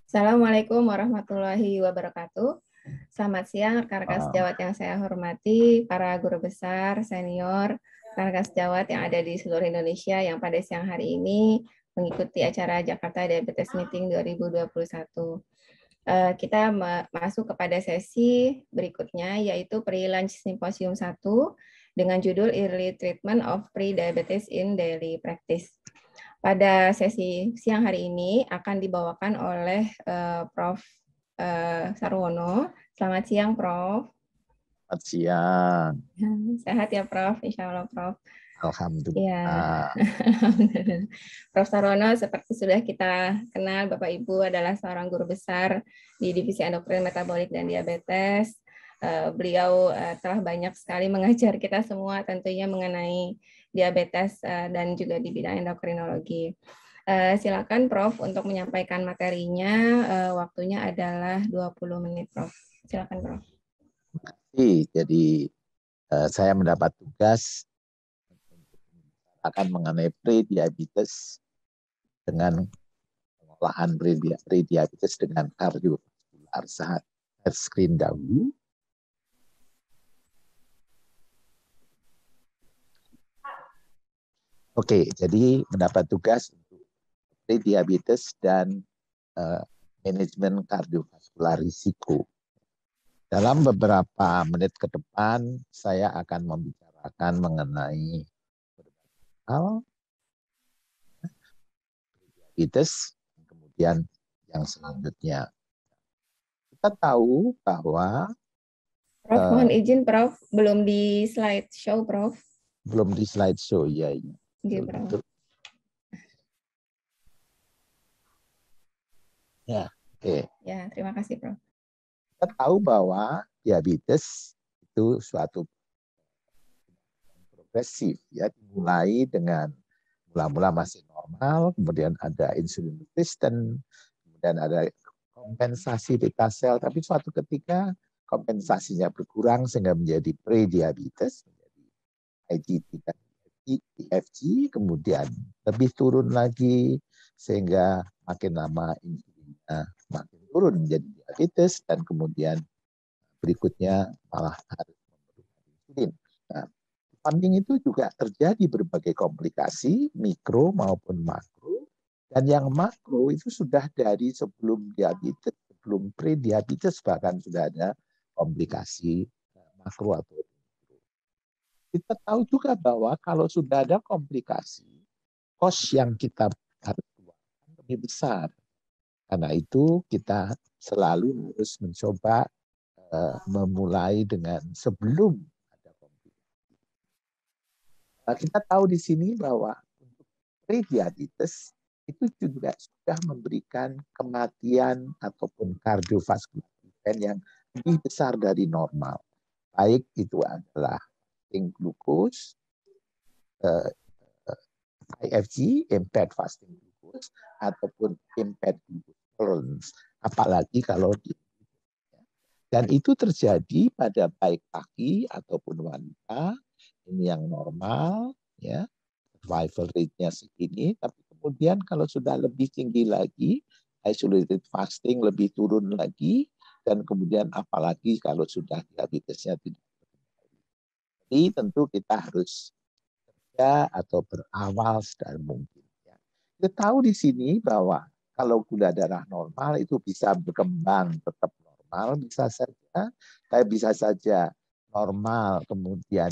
Assalamualaikum warahmatullahi wabarakatuh. Selamat siang rekan-rekan Ah, sejawat yang saya hormati, para guru besar, senior, rekan-rekan sejawat yang ada di seluruh Indonesia yang pada siang hari ini mengikuti acara Jakarta Diabetes Meeting 2021. Kita masuk kepada sesi berikutnya, yaitu Pre-Lunch Symposium 1 dengan judul Early Treatment of Pre-Diabetes in Daily Practice. Pada sesi siang hari ini akan dibawakan oleh Prof. Sarwono. Selamat siang, Prof. Selamat siang. Sehat ya, Prof. Insya Allah, Prof. Ya, Alhamdulillah. Prof. Sarwono seperti sudah kita kenal, Bapak Ibu adalah seorang guru besar di Divisi Endokrin Metabolik dan Diabetes. Beliau telah banyak sekali mengajar kita semua tentunya mengenai diabetes dan juga di bidang endokrinologi. Silakan Prof untuk menyampaikan materinya. Waktunya adalah 20 menit, Prof. Silakan, Prof. Jadi saya mendapat tugas akan mengenai pre-diabetes dengan pengolahan pre-diabetes dengan kardiovaskular saat screen dahulu. Oke, jadi mendapat tugas untuk pre-diabetes dan manajemen kardiovaskular risiko. Dalam beberapa menit ke depan, saya akan membicarakan mengenai hal diabetes, kemudian yang selanjutnya. Kita tahu bahwa Prof, mohon izin, Prof. Belum di slide show, Prof. belum di slideshow, ya, Iya, betul, Prof. betul. Ya, oke. Ya, terima kasih, Prof. Kita tahu bahwa diabetes itu suatu progresif, ya, dimulai dengan mula-mula masih normal, kemudian ada insulin resistant, kemudian ada kompensasi beta sel, tapi suatu ketika kompensasinya berkurang sehingga menjadi pre-diabetes, menjadi IGT dan IFG, kemudian lebih turun lagi sehingga makin lama insulinnya makin turun menjadi diabetes dan kemudian berikutnya malah harus memerlukan insulin. Nah, samping itu juga terjadi berbagai komplikasi mikro maupun makro, dan yang makro itu sudah dari sebelum diabetes, sebelum pre-diabetes bahkan sudah ada komplikasi makro atau mikro. Kita tahu juga bahwa kalau sudah ada komplikasi, cost yang kita harus keluarkan lebih besar. Karena itu kita selalu harus mencoba memulai dengan sebelum ada komplikasi. Nah, kita tahu di sini bahwa untuk prediabetes itu juga sudah memberikan kematian ataupun kardiovaskular event yang lebih besar dari normal. Baik itu adalah fasting glucose, IFG, impaired fasting glucose, ataupun impaired glucose tolerance. Apalagi kalau di dan itu terjadi pada baik laki ataupun wanita, ini yang normal, ya, survival rate-nya segini, tapi kemudian kalau sudah lebih tinggi lagi, isolated fasting lebih turun lagi, dan kemudian apalagi kalau sudah diabetesnya tidak terkendali. Jadi tentu kita harus kerja atau berawal sedang mungkin. Ya. Kita tahu di sini bahwa kalau gula darah normal itu bisa berkembang tetap normal, bisa saja, tapi bisa saja normal kemudian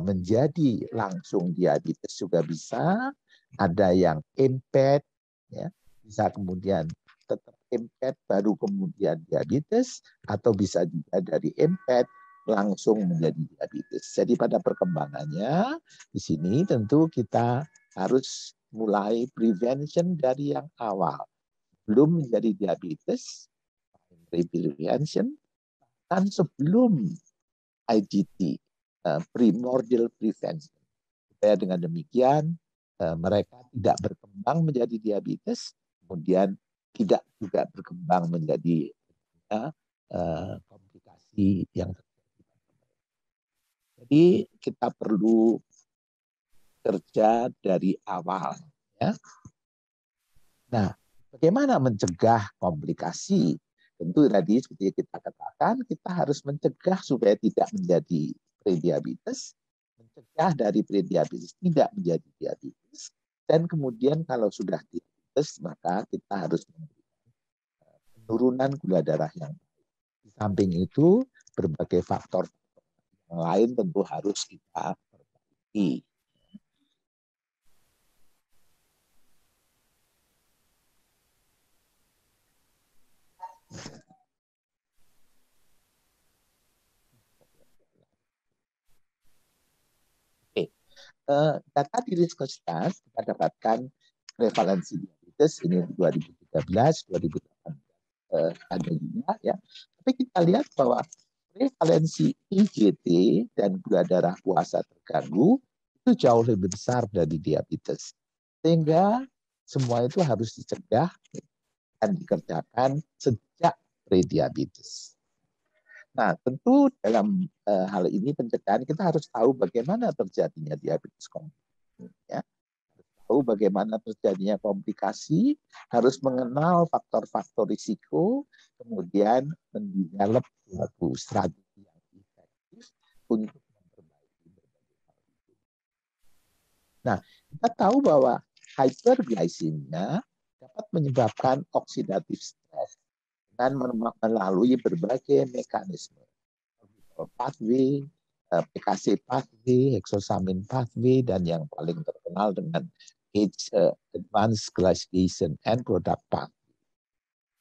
menjadi langsung diabetes juga bisa. Ada yang impaired, ya, bisa kemudian tetap impaired baru kemudian diabetes, atau bisa juga dari impaired langsung menjadi diabetes. Jadi pada perkembangannya di sini tentu kita harus mulai prevention dari yang awal. Belum menjadi diabetes, prevention, dan sebelum IGT, primordial prevention. Supaya dengan demikian mereka tidak berkembang menjadi diabetes, kemudian tidak juga berkembang menjadi komplikasi yang terjadi. Jadi kita perlu kerja dari awal. Ya. Nah, bagaimana mencegah komplikasi? Tentu tadi seperti kita katakan, kita harus mencegah supaya tidak menjadi prediabetes, mencegah dari prediabetes tidak menjadi diabetes, dan kemudian kalau sudah diabetes, maka kita harus memberikan penurunan gula darah yang baik. Di samping itu, berbagai faktor yang lain tentu harus kita perbaiki. Data di Riskostas kita dapatkan prevalensi diabetes ini 2013, 2018 ada juga ya. Tapi kita lihat bahwa prevalensi IGT dan gula darah puasa terganggu itu jauh lebih besar dari diabetes. Sehingga semua itu harus dicegah dan dikerjakan sejak prediabetes. Nah, tentu dalam hal ini pencegahan kita harus tahu bagaimana terjadinya diabetes komplikasi. Ya. Harus tahu bagaimana terjadinya komplikasi, harus mengenal faktor-faktor risiko, kemudian mendevelop suatu strategi yang efektif untuk memperbaiki berbagai hal itu. Nah, kita tahu bahwa hyperglycemia dapat menyebabkan oxidative stress dan melalui berbagai mekanisme pathway, PKC pathway, hexosamin pathway, dan yang paling terkenal dengan advanced glycation end product pathway.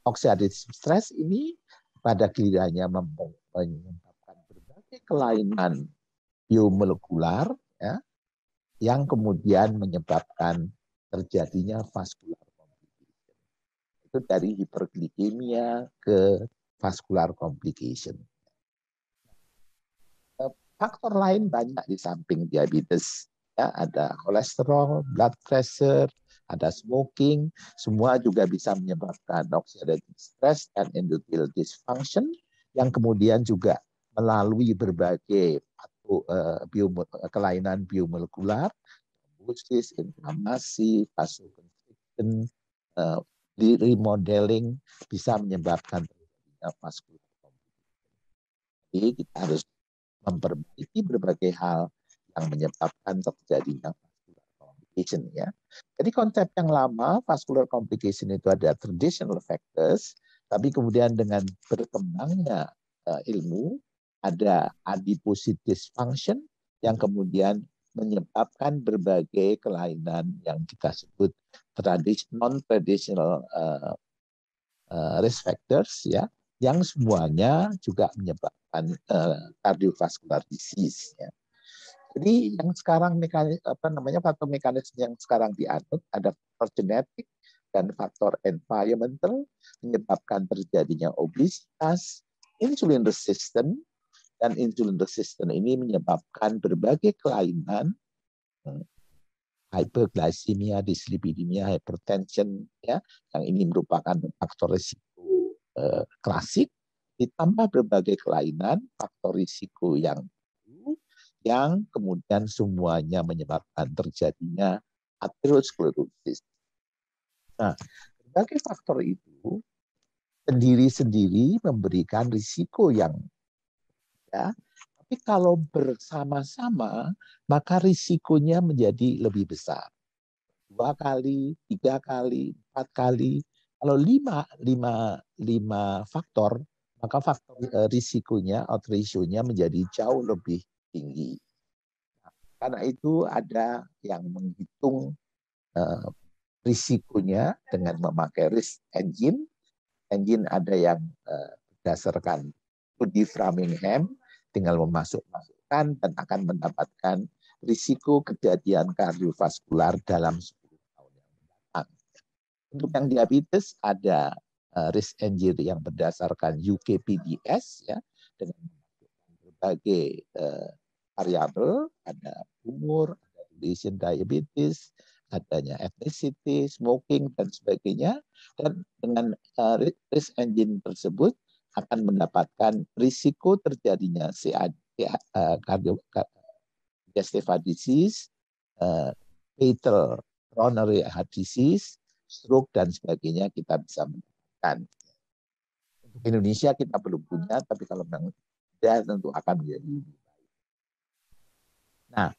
Oxidative stress ini pada gilirannya menyebabkan berbagai kelainan biomolekular ya, yang kemudian menyebabkan terjadinya vascular complication. Itu dari hiperglikemia ke vascular complication. Faktor lain banyak di samping diabetes. Ya, ada kolesterol, blood pressure, ada smoking, semua juga bisa menyebabkan oxidative stress dan endothelial dysfunction yang kemudian juga melalui berbagai kelainan biomolekular, thrombosis, inflamasi, vasoconstriction, remodeling bisa menyebabkan terjadinya vascular complication. Jadi kita harus memperbaiki berbagai hal yang menyebabkan terjadinya vascular complication ya. Jadi konsep yang lama vascular complication itu ada traditional factors, tapi kemudian dengan berkembangnya ilmu ada adiposity dysfunction yang kemudian menyebabkan berbagai kelainan yang kita sebut non-traditional risk factors ya, yang semuanya juga menyebabkan cardiovascular disease. Ya. Jadi yang sekarang faktor mekanisme yang sekarang dianut ada faktor genetik dan faktor environmental menyebabkan terjadinya obesitas, insulin resistant, dan insulin resistant ini menyebabkan berbagai kelainan, hyperglycemia, dyslipidemia, hypertension, ya, yang ini merupakan faktor risiko klasik, ditambah berbagai kelainan, faktor risiko yang kemudian semuanya menyebabkan terjadinya aterosklerosis. Nah, berbagai faktor itu sendiri-sendiri memberikan risiko yang ya, tapi kalau bersama-sama maka risikonya menjadi lebih besar. 2 kali, 3 kali, 4 kali. Kalau 5 faktor, maka faktor risikonya, odds ratio-nya menjadi jauh lebih tinggi. Nah, karena itu ada yang menghitung risikonya dengan memakai risk engine. Engine ada yang berdasarkan Woody Framingham, tinggal memasukkan dan akan mendapatkan risiko kejadian kardiovaskular dalam 10 tahun yang mendatang. Untuk yang diabetes ada risk engine yang berdasarkan UKPDS ya, dengan memasukkan berbagai variabel, ada umur, ada relation diabetes, adanya ethnicity, smoking dan sebagainya, dan dengan risk engine tersebut akan mendapatkan risiko terjadinya cardiovascular disease, fatal coronary heart disease, stroke dan sebagainya kita bisa mendapatkan. Untuk Indonesia kita belum punya, tapi kalau memang ada tentu akan menjadi lebih baik. Nah,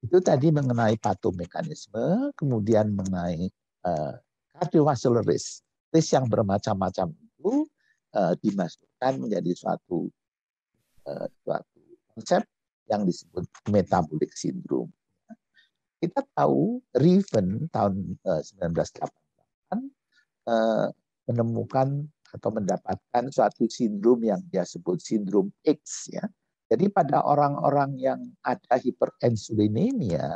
itu tadi mengenai patomekanisme, kemudian mengenai cardiovascular risk. Risk yang bermacam-macam itu dimasukkan menjadi suatu konsep yang disebut metabolic syndrome. Kita tahu Riven tahun 1988 menemukan atau mendapatkan suatu sindrom yang dia sebut sindrom X, ya. Jadi pada orang-orang yang ada hiperinsulinemia,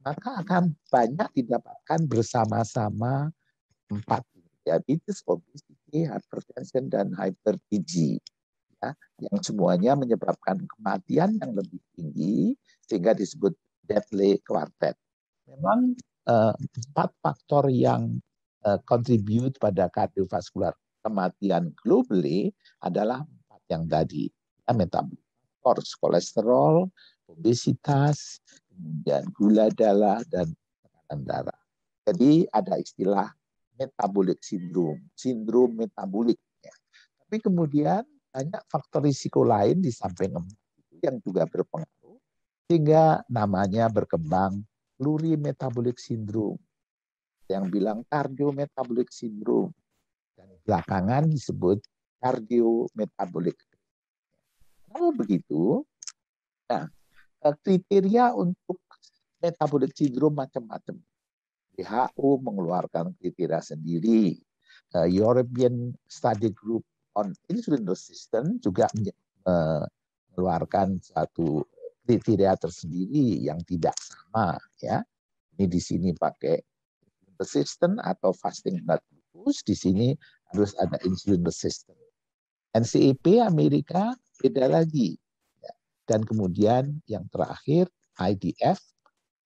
maka akan banyak didapatkan bersama-sama 4, diabetes, obesity, hypertension, dan hyper-TG, ya, yang semuanya menyebabkan kematian yang lebih tinggi sehingga disebut deadly quartet. Memang 4 faktor yang contribute pada kardiovaskular kematian globally adalah 4 yang tadi, ya, metabolic faktor, kolesterol, obesitas, kemudian gula darah, dan tekanan darah. Jadi ada istilah metabolic syndrome, sindrom metabolik. Ya. Tapi kemudian banyak faktor risiko lain di samping itu yang juga berpengaruh, sehingga namanya berkembang plurimetabolic syndrome, yang bilang cardiometabolic syndrome, dan belakangan disebut cardiometabolic. Kalau begitu, nah, kriteria untuk metabolic syndrome macam-macam. WHO mengeluarkan kriteria sendiri. European Study Group on Insulin Resistance juga mengeluarkan satu kriteria tersendiri yang tidak sama, ya. Ini di sini pakai resistant atau fasting blood glucose, di sini harus ada insulin resistant. NCEP Amerika beda lagi, ya. Dan kemudian yang terakhir IDF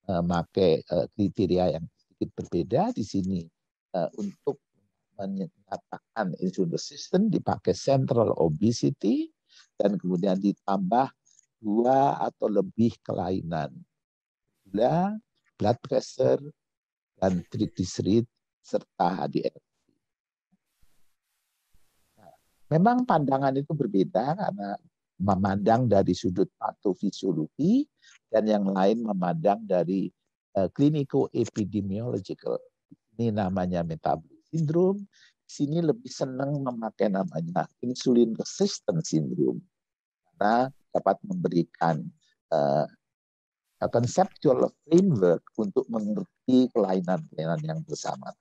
pakai kriteria yang sedikit berbeda di sini, untuk menyatakan insulin resistant dipakai central obesity, dan kemudian ditambah 2 atau lebih kelainan, gula, blood pressure, dan triglyceride serta HDL. Nah, memang pandangan itu berbeda karena memandang dari sudut patofisiologi dan yang lain memandang dari clinical epidemiological. Ini namanya metabolic syndrome. Sini lebih senang memakai namanya insulin resistant syndrome karena dapat memberikan conceptual framework untuk mengerti kelainan-kelainan yang bersama.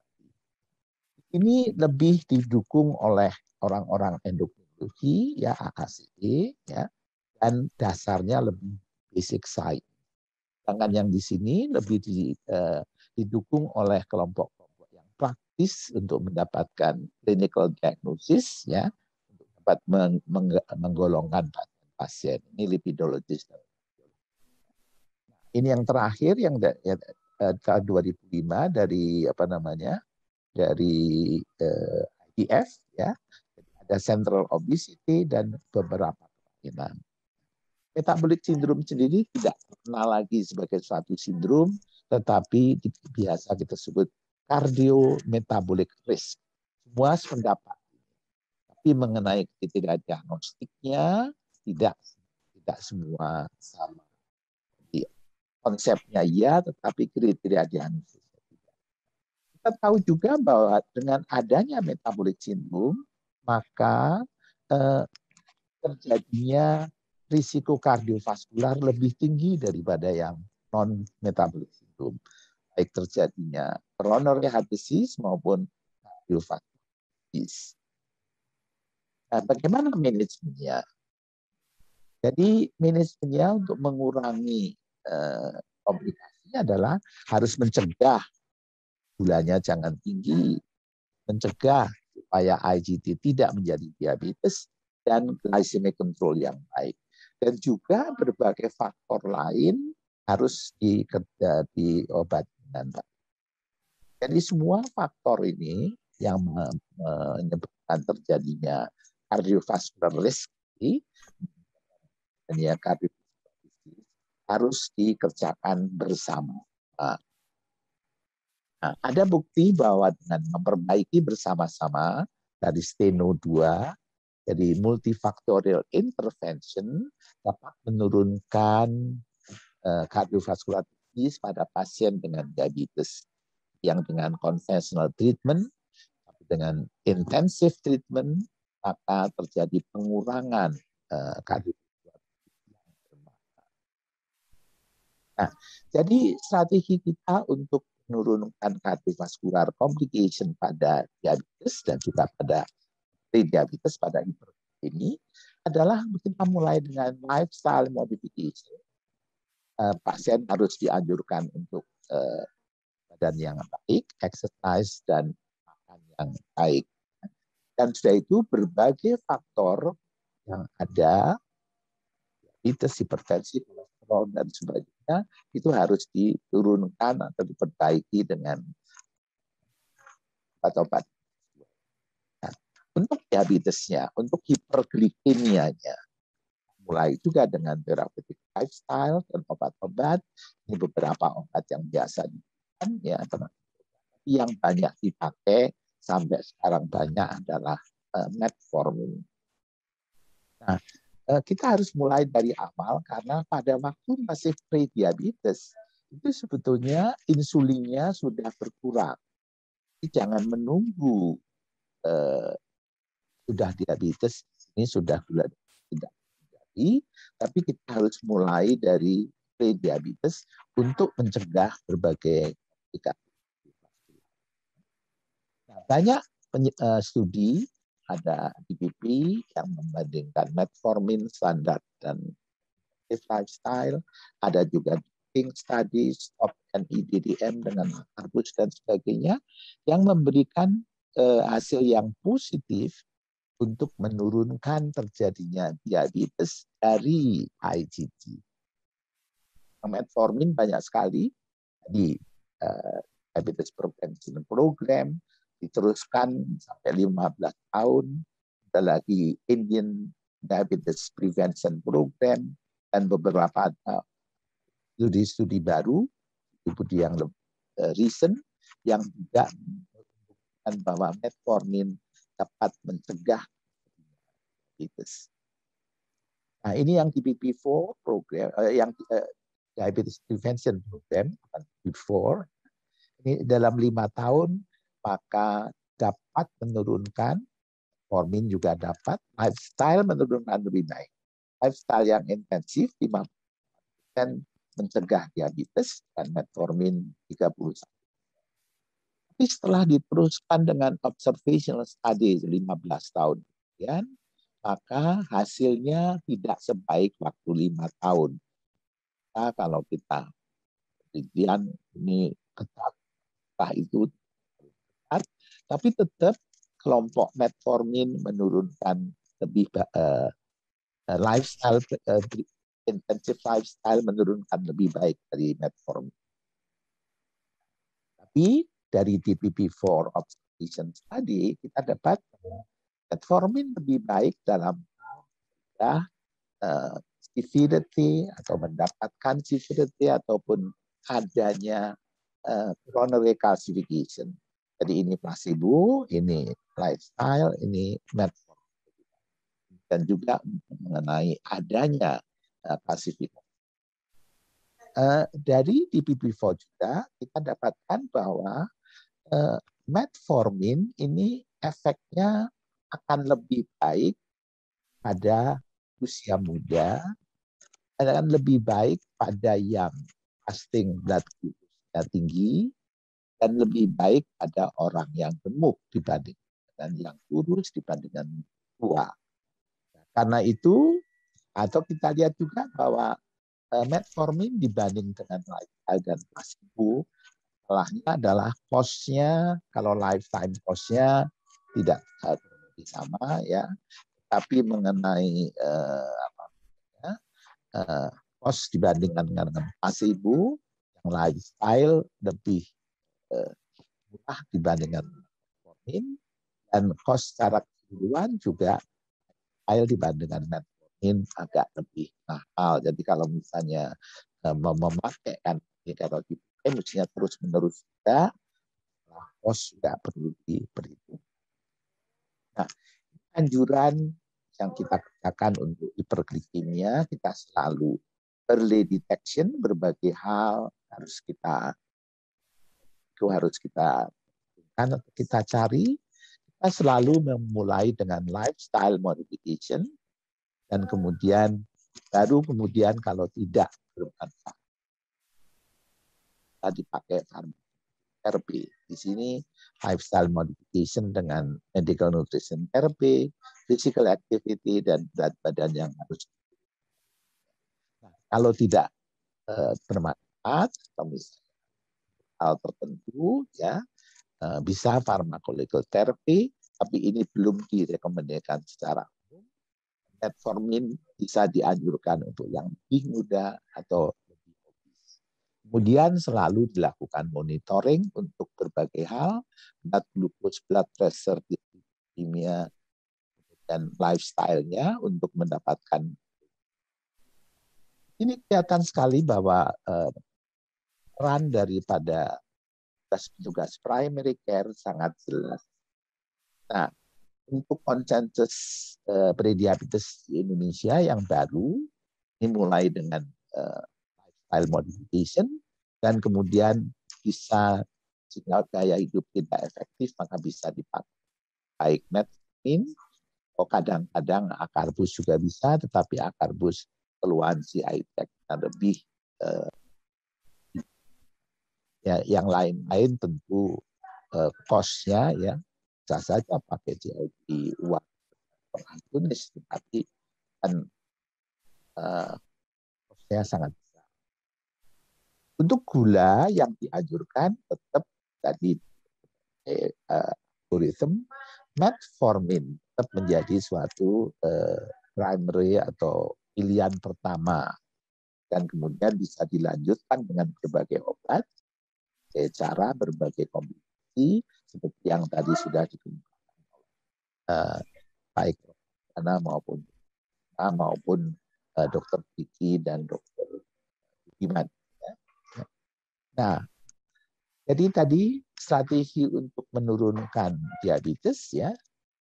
Ini lebih didukung oleh orang-orang endokrinologi, ya, AACE, ya, dan dasarnya lebih basic science. Sedangkan yang di sini lebih didukung oleh kelompok-kelompok yang praktis untuk mendapatkan clinical diagnosis, ya, untuk dapat menggolongkan pasien. Ini lipidologis. Ini yang terakhir yang tahun 2005 dari dari IDF, ya, ada central obesity dan beberapa kelainan. Metabolic syndrome sendiri tidak terkenal lagi sebagai suatu sindrom, tetapi biasa kita sebut cardiometabolic risk. Semua sependapat. Tapi mengenai kriteria diagnostiknya tidak semua sama. Jadi, konsepnya ya, tetapi kriteria diagnostiknya tidak. Kita tahu juga bahwa dengan adanya metabolic syndrome, maka terjadinya risiko kardiovaskular lebih tinggi daripada yang non-metabolic syndrome. Baik terjadinya coronary heart disease maupun cardiovascular disease. Nah, bagaimana manajemennya? Jadi manajemennya untuk mengurangi komplikasi adalah harus mencegah gulanya jangan tinggi, mencegah supaya IGT tidak menjadi diabetes, dan glycemic control yang baik. Dan juga berbagai faktor lain harus diobati dengan baik. Jadi semua faktor ini yang menyebabkan terjadinya cardiovascular risk dan ya cardiovascular harus dikerjakan bersama. Nah, ada bukti bahwa dengan memperbaiki bersama-sama dari steno 2, jadi multifaktorial intervention dapat menurunkan kardiovaskular disease pada pasien dengan diabetes yang dengan conventional treatment, tapi dengan intensive treatment maka terjadi pengurangan kardiovaskular. Nah, jadi strategi kita untuk menurunkan kardiovaskular complication pada diabetes dan juga pada pre-diabetes pada hipertensi ini adalah kita mulai dengan lifestyle modification. Pasien harus dianjurkan untuk badan yang baik, exercise dan makan yang baik. Dan sudah itu berbagai faktor yang ada, diabetes, hipertensi, kolesterol dan sebagainya itu harus diturunkan atau diperbaiki dengan obat-obat. Nah, untuk diabetesnya, untuk hiperglikemianya, mulai juga dengan therapeutic lifestyle dan obat-obat. Ini beberapa obat yang biasa digunakan, ya, tapi yang banyak dipakai sampai sekarang banyak adalah metformin. Nah, kita harus mulai dari awal karena pada waktu masih pre-diabetes itu sebetulnya insulinnya sudah berkurang. Jadi jangan menunggu sudah diabetes, ini sudah tidak terjadi, tapi kita harus mulai dari pre-diabetes untuk mencegah berbagai komplikasi. Nah, banyak studi ada DPP yang membandingkan metformin standar dan lifestyle, ada juga Pink Study, Stop NIDDM dengan Arbus dan sebagainya, yang memberikan hasil yang positif untuk menurunkan terjadinya diabetes dari IGT. Metformin banyak sekali di diabetes prevention program, diteruskan sampai 15 tahun, ada lagi Indian Diabetes Prevention Program, dan beberapa studi-studi baru, studi yang recent, yang juga menunjukkan bahwa metformin dapat mencegah diabetes. Nah, ini yang DPP4 program, yang Diabetes Prevention Program, before, ini dalam 5 tahun, maka dapat menurunkan, metformin juga dapat, lifestyle menurunkan lebih baik. Lifestyle yang intensif, 50% mencegah diabetes, dan metformin 31%. Tapi setelah diteruskan dengan observational study 15 tahun kemudian, maka hasilnya tidak sebaik waktu 5 tahun. Nah, kalau kita penelitian ini ketat, itu ketat, tapi tetap kelompok metformin menurunkan lebih lifestyle, intensive lifestyle menurunkan lebih baik dari metformin. Tapi dari DPP4 observation study kita dapat metformin lebih baik dalam severity atau mendapatkan severity ataupun adanya coronary calcification. Jadi ini placebo, ini lifestyle, ini metformin. Dan juga mengenai adanya calcification. Dari DPP4 juga kita dapatkan bahwa metformin ini efeknya akan lebih baik pada usia muda, akan lebih baik pada yang fasting blood glucose-nya tinggi, dan lebih baik pada orang yang gemuk dibanding dengan yang kurus dibandingkan tua. Karena itu, atau kita lihat juga bahwa metformin dibanding dengan lifestyle dan placebo, salahnya adalah cost-nya, kalau lifetime cost-nya tidak sama ya, tapi mengenai cost dibandingkan dengan placebo, yang lifestyle lebih murah dibandingkan metformin, dan cost secara keseluruhan juga lifestyle dibandingkan metformin agak lebih mahal. Jadi kalau misalnya memakai kan, kalau mestinya terus-menerus juga, cost juga perlu diperhitungkan. Nah, anjuran yang kita kerjakan untuk hiperglikemia, kita selalu early detection, berbagai hal harus kita cari. Kita selalu memulai dengan lifestyle modification, dan kemudian kalau tidak bermanfaat, kita dipakai therapy. Di sini lifestyle modification dengan medical nutrition therapy, physical activity, dan berat badan yang harus. Nah, kalau tidak bermanfaat atau misalnya hal tertentu, ya bisa pharmacological therapy, tapi ini belum direkomendasikan secara umum. Metformin bisa dianjurkan untuk yang lebih muda atau lebih obes. Kemudian selalu dilakukan monitoring untuk berbagai hal, blood glucose, blood pressure, kimia, dan lifestyle-nya untuk mendapatkan. Ini kelihatan sekali bahwa peran daripada tugas primary care sangat jelas. Nah, untuk konsensus prediabetes di Indonesia yang baru, ini mulai dengan lifestyle modification, dan kemudian bisa jika gaya hidup tidak efektif, maka bisa dipakai baik metformin, atau kadang-kadang akarbus juga bisa, tetapi akarbus keluhan CITEC lebih ya, yang lain-lain tentu cost-nya ya bisa saja pakai GLP-1 agonis, tetapi kan cost-nya sangat besar. Untuk gula yang dianjurkan tetap tadi algoritma metformin tetap menjadi suatu primary atau pilihan pertama, dan kemudian bisa dilanjutkan dengan berbagai obat, cara berbagai kombinasi seperti yang tadi sudah dikemukakan baik Ana maupun dokter Vicky dan dokter Budiman. Nah, jadi tadi strategi untuk menurunkan diabetes, ya,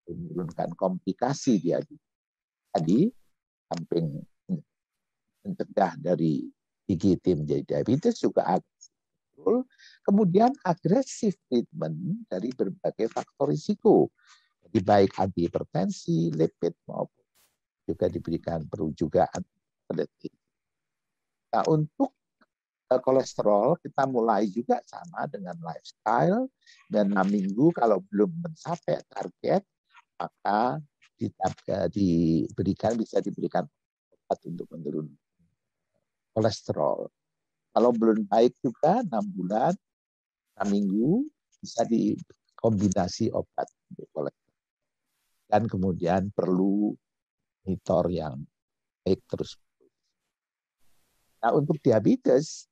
menurunkan komplikasi diabetes. Tadi samping mencegah dari IGT menjadi diabetes juga kemudian agresif treatment dari berbagai faktor risiko. Jadi baik antihipertensi, lipid maupun juga diberikan perlu juga antidiabetik. Nah, untuk kolesterol kita mulai juga sama dengan lifestyle, dan 6 minggu kalau belum mencapai target maka bisa diberikan obat untuk menurunkan kolesterol. Kalau belum baik juga 6 bulan, 6 minggu bisa dikombinasi obat untuk kolesterol. Dan kemudian perlu monitor yang baik terus. Nah, untuk diabetes,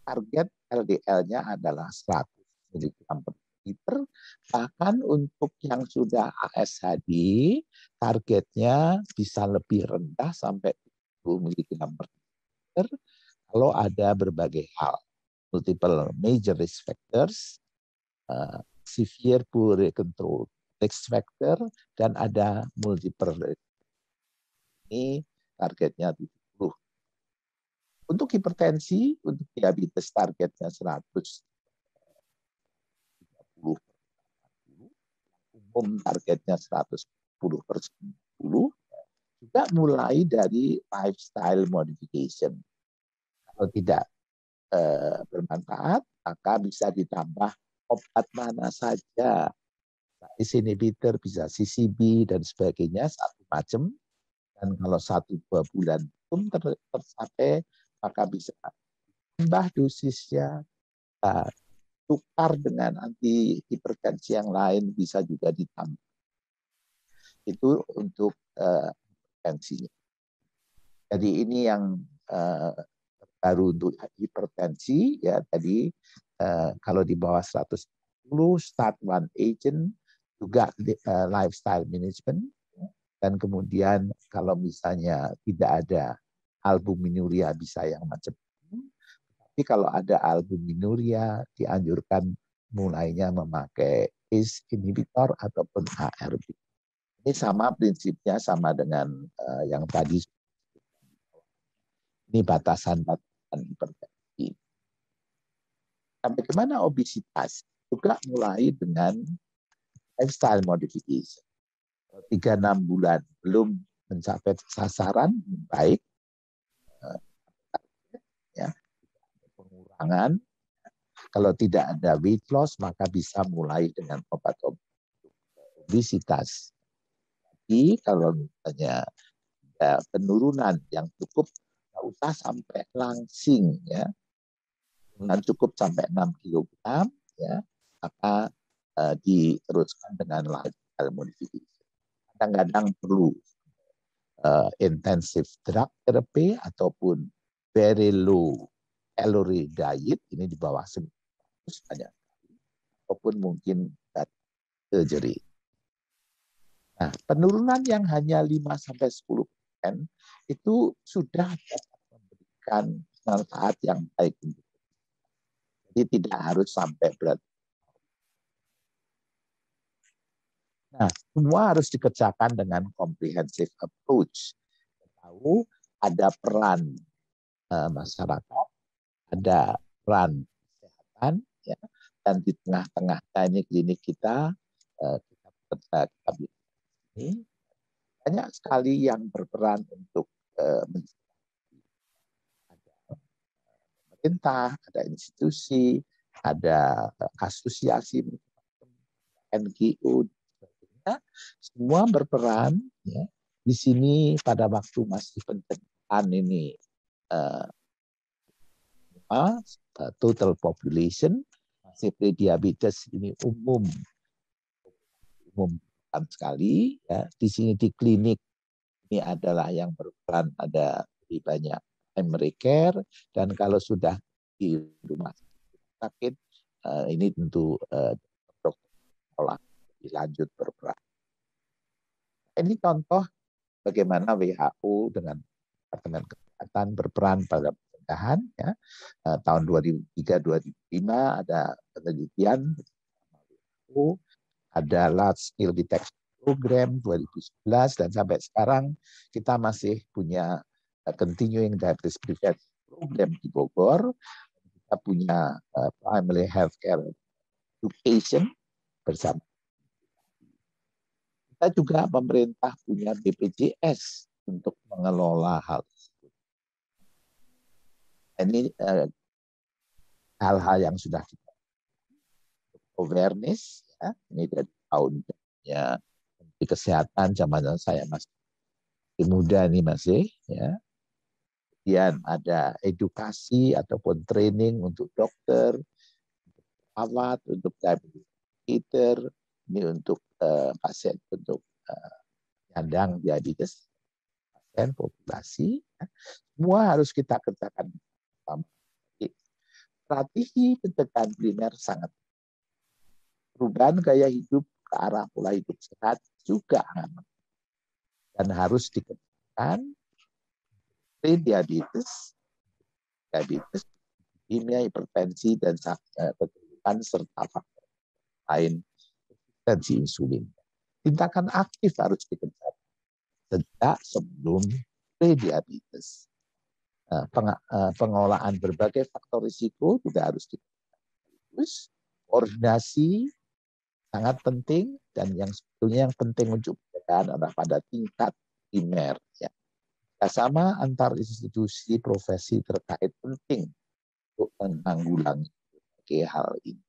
target LDL-nya adalah 100 mg per liter. Bahkan untuk yang sudah ASHD, targetnya bisa lebih rendah sampai 10 mg per liter. Kalau ada berbagai hal, multiple major risk factors, severe poor control risk factor, dan ada multiple risk. Ini targetnya 70. Untuk hipertensi, untuk diabetes targetnya 130 per 40, umum targetnya 110/10, juga mulai dari lifestyle modification. Kalau tidak bermanfaat, maka bisa ditambah obat mana saja. ACE inhibitor, bisa CCB, dan sebagainya, satu macam. Dan kalau 1-2 bulan pun tercapai, maka bisa tambah dosisnya, tukar dengan antihipertensi yang lain, bisa juga ditambah. Itu untuk hipertensinya. Jadi ini yang baru untuk hipertensi, ya tadi kalau di bawah 110 start one agent, juga lifestyle management, dan kemudian kalau misalnya tidak ada albuminuria bisa yang macam. Tapi kalau ada albuminuria dianjurkan mulainya memakai ACE inhibitor ataupun ARB. Ini sama prinsipnya sama dengan yang tadi. Ini batasan-batasan hipertensi. Nah, bagaimana obesitas? Juga mulai dengan lifestyle modification. 3-6 bulan belum mencapai sasaran, baik ya, pengurangan. Kalau tidak ada weight loss, maka bisa mulai dengan obat-obat obesitas. Tapi kalau misalnya ada penurunan yang cukup, nggak usah sampai langsing ya, dengan cukup sampai 6 kilogram ya, maka diteruskan dengan lifestyle modification. Kadang-kadang perlu intensive drug therapy ataupun very low calorie diet, ini di bawah 100 banyak, ataupun mungkin surgery. Nah, penurunan yang hanya 5-10% itu sudah dapat memberikan manfaat yang baik. Jadi tidak harus sampai berat. Nah, semua harus dikerjakan dengan comprehensive approach. Tahu ada peran masyarakat, ada peran kesehatan, ya, dan di tengah-tengahnya ini klinik kita ini banyak sekali yang berperan untuk ada pemerintah, ada institusi, ada asosiasi NGO, semua berperan ya. Di sini pada waktu masih pencegahan ini total population masih prediabetes ini umum sekali ya. Di sini di klinik ini adalah yang berperan ada lebih banyak primary care, dan kalau sudah di rumah sakit ini tentu dokter olah dilanjut berperan. Ini contoh bagaimana WHO dengan Departemen Kesehatan berperan pada pencegahan ya. Tahun 2003-2005 ada penelitian, ada large scale detection program 2011, dan sampai sekarang kita masih punya continuing diabetes prevention program di Bogor. Kita punya primary healthcare education bersama. Kita juga pemerintah punya BPJS untuk mengelola hal tersebut. Ini hal-hal yang sudah kita awareness ya. Ini dari tahunnya di kesehatan zaman saya masih muda nih masih ya. Kemudian ada edukasi ataupun training untuk dokter, untuk perawat, untuk diabetes, ini untuk pasien, untuk penyandang diabetes, pasien populasi, ya. Semua harus kita kerjakan. Strategi pencegahan primer sangat. Perubahan gaya hidup ke arah pola hidup sehat juga dan harus dikerjakan. Diabetes, anemia, hipertensi, dan keturunan serta faktor lain resistensi insulin. Tindakan aktif harus dikerjakan sejak sebelum prediabetes. Pengolahan berbagai faktor risiko juga harus dikerjakan. Terus koordinasi sangat penting, dan yang sebetulnya yang penting untuk pencegahan adalah pada tingkat primer. Ya. Sama antar institusi profesi terkait penting untuk menanggulangi hal ini.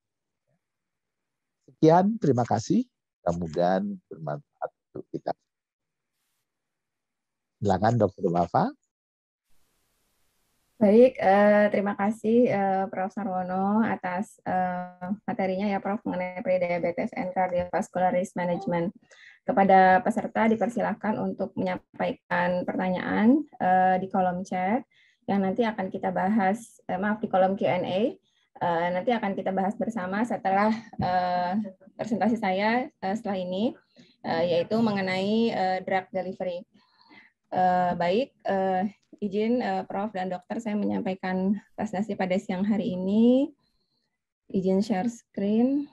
Sekian, terima kasih. Mudah-mudahan bermanfaat untuk kita. Silakan Dr. Wafa. Baik, terima kasih Prof. Sarwono atas materinya ya Prof mengenai prediabetes and cardiovascular risk management. Kepada peserta dipersilakan untuk menyampaikan pertanyaan di kolom chat yang nanti akan kita bahas, di kolom Q&A. Nanti akan kita bahas bersama setelah presentasi saya setelah ini, yaitu mengenai drug delivery. Baik, izin Prof dan Dokter saya menyampaikan presentasi pada siang hari ini. Izin share screen.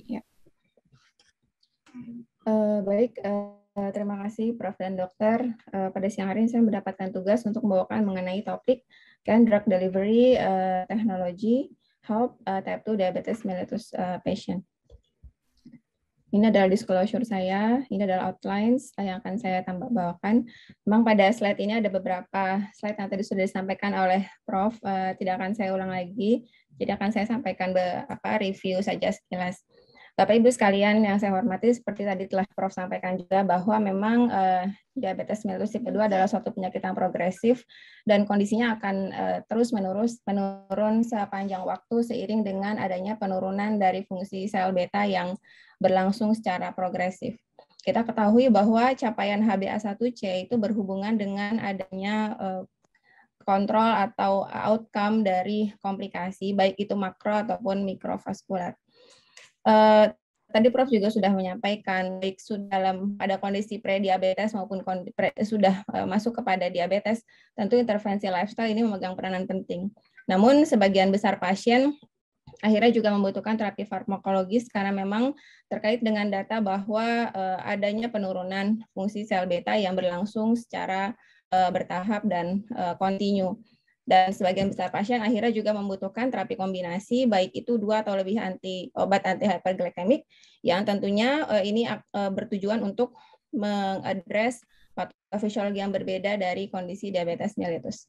Ya. Baik, terima kasih Prof. dan Dokter. Pada siang hari ini saya mendapatkan tugas untuk membawakan mengenai topik drug delivery technology help type 2 diabetes mellitus patient. Ini adalah disclosure saya, ini adalah outlines yang akan saya bawakan. Memang pada slide ini ada beberapa slide yang tadi sudah disampaikan oleh Prof. Tidak akan saya ulang lagi, jadi akan saya sampaikan review saja sekilas. Bapak Ibu sekalian yang saya hormati, seperti tadi telah Prof sampaikan juga bahwa memang diabetes mellitus tipe 2 adalah suatu penyakit yang progresif dan kondisinya akan terus menurun sepanjang waktu seiring dengan adanya penurunan dari fungsi sel beta yang berlangsung secara progresif. Kita ketahui bahwa capaian HbA1c itu berhubungan dengan adanya kontrol atau outcome dari komplikasi, baik itu makro ataupun mikrovaskular. Tadi Prof juga sudah menyampaikan, baik pada kondisi prediabetes maupun sudah masuk kepada diabetes, tentu intervensi lifestyle ini memegang peranan penting. Namun sebagian besar pasien akhirnya juga membutuhkan terapi farmakologis karena memang terkait dengan data bahwa adanya penurunan fungsi sel beta yang berlangsung secara bertahap dan kontinu. Dan sebagian besar pasien akhirnya juga membutuhkan terapi kombinasi, baik itu 2 atau lebih obat anti hyperglikemik, yang tentunya ini bertujuan untuk mengadres patofisiologi yang berbeda dari kondisi diabetes mellitus.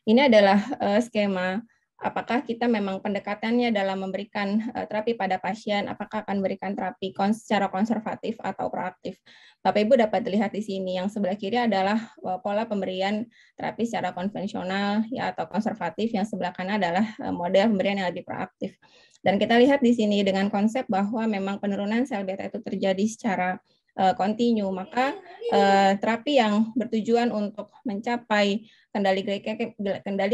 Ini adalah skema apakah kita memang pendekatannya dalam memberikan terapi pada pasien, apakah akan memberikan terapi secara konservatif atau proaktif. Bapak Ibu dapat lihat di sini, yang sebelah kiri adalah pola pemberian terapi secara konvensional ya atau konservatif, yang sebelah kanan adalah model pemberian yang lebih proaktif. Dan kita lihat di sini dengan konsep bahwa memang penurunan sel beta itu terjadi secara kontinu, maka terapi yang bertujuan untuk mencapai kendali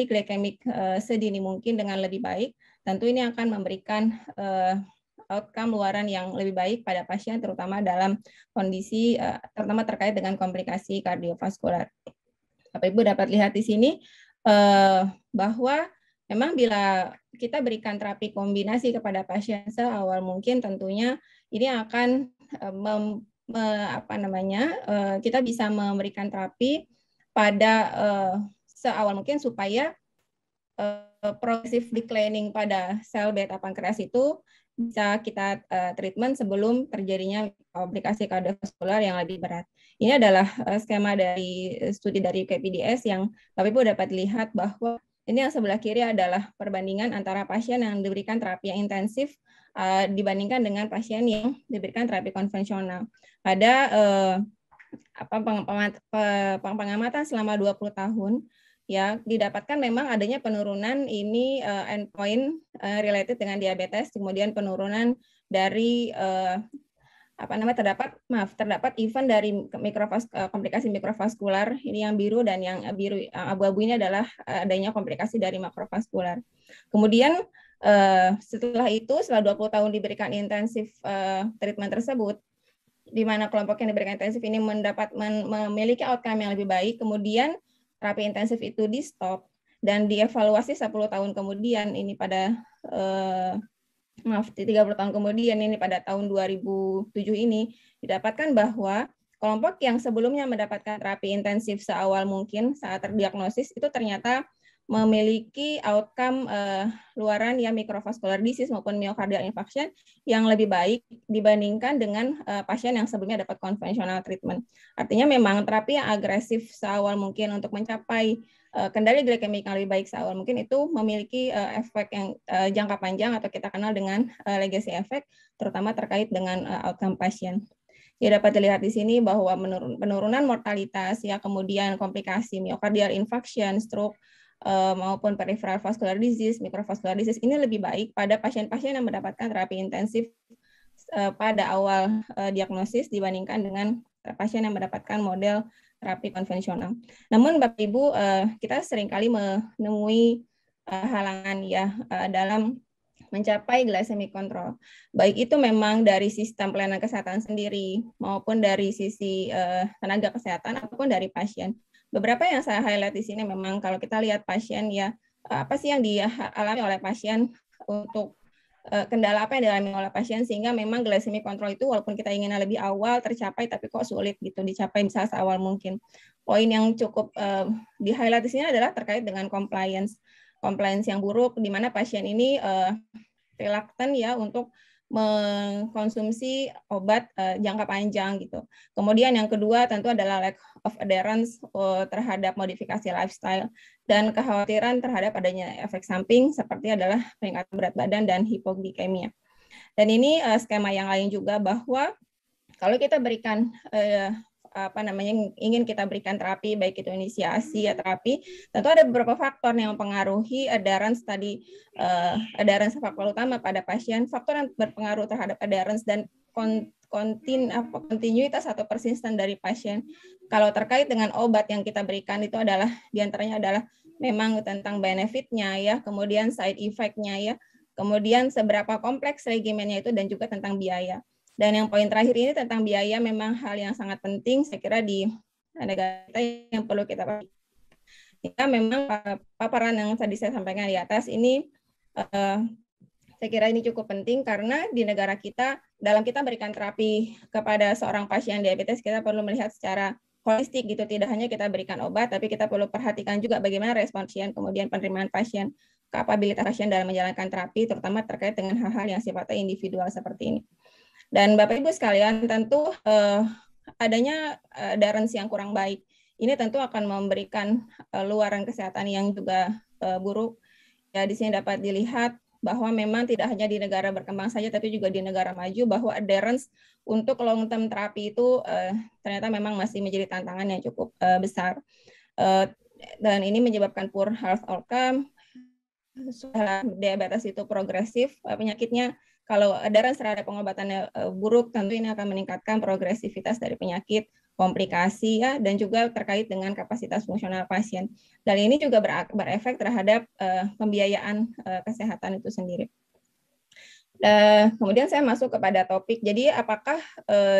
glikemik sedini mungkin dengan lebih baik, tentu ini akan memberikan outcome luaran yang lebih baik pada pasien, terutama dalam kondisi terutama terkait dengan komplikasi kardiovaskular. Bapak Ibu dapat lihat di sini bahwa memang bila kita berikan terapi kombinasi kepada pasien seawal mungkin, tentunya ini akan kita bisa memberikan terapi pada seawal mungkin supaya progressive declining pada sel beta pankreas itu bisa kita treatment sebelum terjadinya komplikasi kardiovaskular yang lebih berat. Ini adalah skema dari studi dari UKPDS yang Bapak Ibu dapat lihat bahwa ini yang sebelah kiri adalah perbandingan antara pasien yang diberikan terapi yang intensif dibandingkan dengan pasien yang diberikan terapi konvensional. Pada pengamatan selama 20 tahun, ya didapatkan memang adanya penurunan ini endpoint related dengan diabetes, kemudian penurunan dari terdapat event dari komplikasi mikrovaskular, ini yang biru, dan yang biru abu-abu ini adalah adanya komplikasi dari makrovaskular. Kemudian setelah 20 tahun diberikan intensif treatment tersebut, di mana kelompok yang diberikan intensif ini memiliki outcome yang lebih baik, kemudian terapi intensif itu di stop dan dievaluasi 10 tahun kemudian, ini pada 30 tahun kemudian, ini pada tahun 2007 ini didapatkan bahwa kelompok yang sebelumnya mendapatkan terapi intensif seawal mungkin saat terdiagnosis itu ternyata memiliki outcome luaran ya mikrovascular disease maupun myocardial infarction yang lebih baik dibandingkan dengan pasien yang sebelumnya dapat konvensional treatment. Artinya memang terapi yang agresif seawal mungkin untuk mencapai kendali glikemik yang lebih baik seawal mungkin itu memiliki efek yang jangka panjang atau kita kenal dengan legacy effect, terutama terkait dengan outcome pasien. Ya, dapat dilihat di sini bahwa penurunan mortalitas ya, kemudian komplikasi myocardial infarction, stroke, maupun peripheral vascular disease, microvascular disease ini lebih baik pada pasien-pasien yang mendapatkan terapi intensif pada awal diagnosis dibandingkan dengan pasien yang mendapatkan model terapi konvensional. Namun Bapak Ibu, kita seringkali menemui halangan ya dalam mencapai glycemic control. Baik itu memang dari sistem pelayanan kesehatan sendiri maupun dari sisi tenaga kesehatan ataupun dari pasien. Beberapa yang saya highlight di sini memang kalau kita lihat pasien ya, apa sih yang dialami oleh pasien untuk kendala apa yang dialami oleh pasien sehingga memang glycemic control itu walaupun kita inginnya lebih awal tercapai tapi kok sulit gitu dicapai misalnya seawal mungkin. Poin yang cukup di-highlight di sini adalah terkait dengan compliance yang buruk di mana pasien ini reluctant ya untuk mengkonsumsi obat jangka panjang gitu. Kemudian yang kedua tentu adalah lack of adherence terhadap modifikasi lifestyle dan kekhawatiran terhadap adanya efek samping seperti adalah peningkatan berat badan dan hipoglikemia. Dan ini skema yang lain juga bahwa kalau kita berikan ingin kita berikan terapi baik itu inisiasi ya terapi, tentu ada beberapa faktor yang mempengaruhi adherence tadi. Adherence faktor utama pada pasien, faktor yang berpengaruh terhadap adherence dan kontinuitas atau persisten dari pasien. Kalau terkait dengan obat yang kita berikan itu adalah diantaranya adalah memang tentang benefitnya ya, kemudian side effect-nya ya, kemudian seberapa kompleks regimennya itu dan juga tentang biaya. Dan yang poin terakhir ini tentang biaya memang hal yang sangat penting saya kira di negara kita yang perlu kita perhatikan. Ya, memang paparan yang tadi saya sampaikan di atas ini saya kira ini cukup penting karena di negara kita dalam kita berikan terapi kepada seorang pasien diabetes kita perlu melihat secara holistik gitu, tidak hanya kita berikan obat tapi kita perlu perhatikan juga bagaimana respon pasien, kemudian penerimaan pasien, kapabilitas pasien dalam menjalankan terapi terutama terkait dengan hal-hal yang sifatnya individual seperti ini. Dan Bapak Ibu sekalian tentu adanya adherence yang kurang baik ini tentu akan memberikan luaran kesehatan yang juga buruk. Ya di sini dapat dilihat bahwa memang tidak hanya di negara berkembang saja tapi juga di negara maju bahwa adherence untuk long term terapi itu ternyata memang masih menjadi tantangan yang cukup besar. Dan ini menyebabkan poor health outcome. Diabetes itu progresif penyakitnya. Kalau adherence terhadap pengobatannya buruk, tentu ini akan meningkatkan progresivitas dari penyakit, komplikasi ya, dan juga terkait dengan kapasitas fungsional pasien. Dan ini juga berefek terhadap pembiayaan kesehatan itu sendiri. Kemudian saya masuk kepada topik. Jadi apakah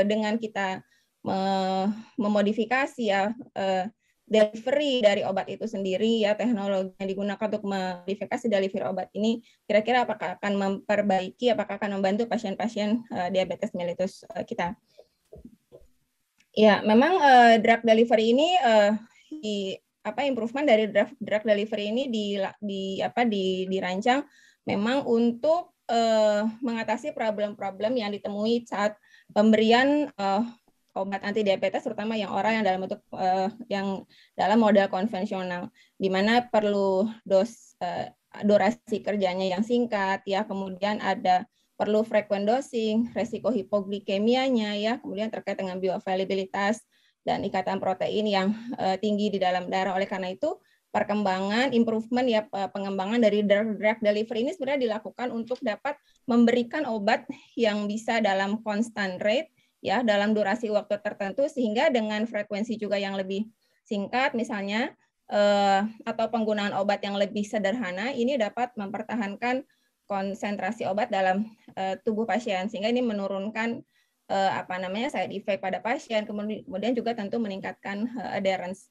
dengan kita memodifikasi ya delivery dari obat itu sendiri ya teknologi yang digunakan untuk memodifikasi delivery obat ini kira-kira apakah akan memperbaiki, apakah akan membantu pasien-pasien diabetes mellitus kita? Ya, memang drug delivery ini improvement dari drug delivery ini dirancang memang untuk mengatasi problem-problem yang ditemui saat pemberian obat anti diabetes terutama yang oral yang dalam bentuk yang dalam model konvensional di mana perlu durasi kerjanya yang singkat ya, kemudian ada perlu frequent dosing, resiko hipoglikemianya ya, kemudian terkait dengan bioavailabilitas dan ikatan protein yang tinggi di dalam darah. Oleh karena itu perkembangan improvement ya pengembangan dari drug delivery ini sebenarnya dilakukan untuk dapat memberikan obat yang bisa dalam constant rate ya dalam durasi waktu tertentu sehingga dengan frekuensi juga yang lebih singkat misalnya atau penggunaan obat yang lebih sederhana ini dapat mempertahankan konsentrasi obat dalam tubuh pasien sehingga ini menurunkan side effect pada pasien kemudian juga tentu meningkatkan adherence.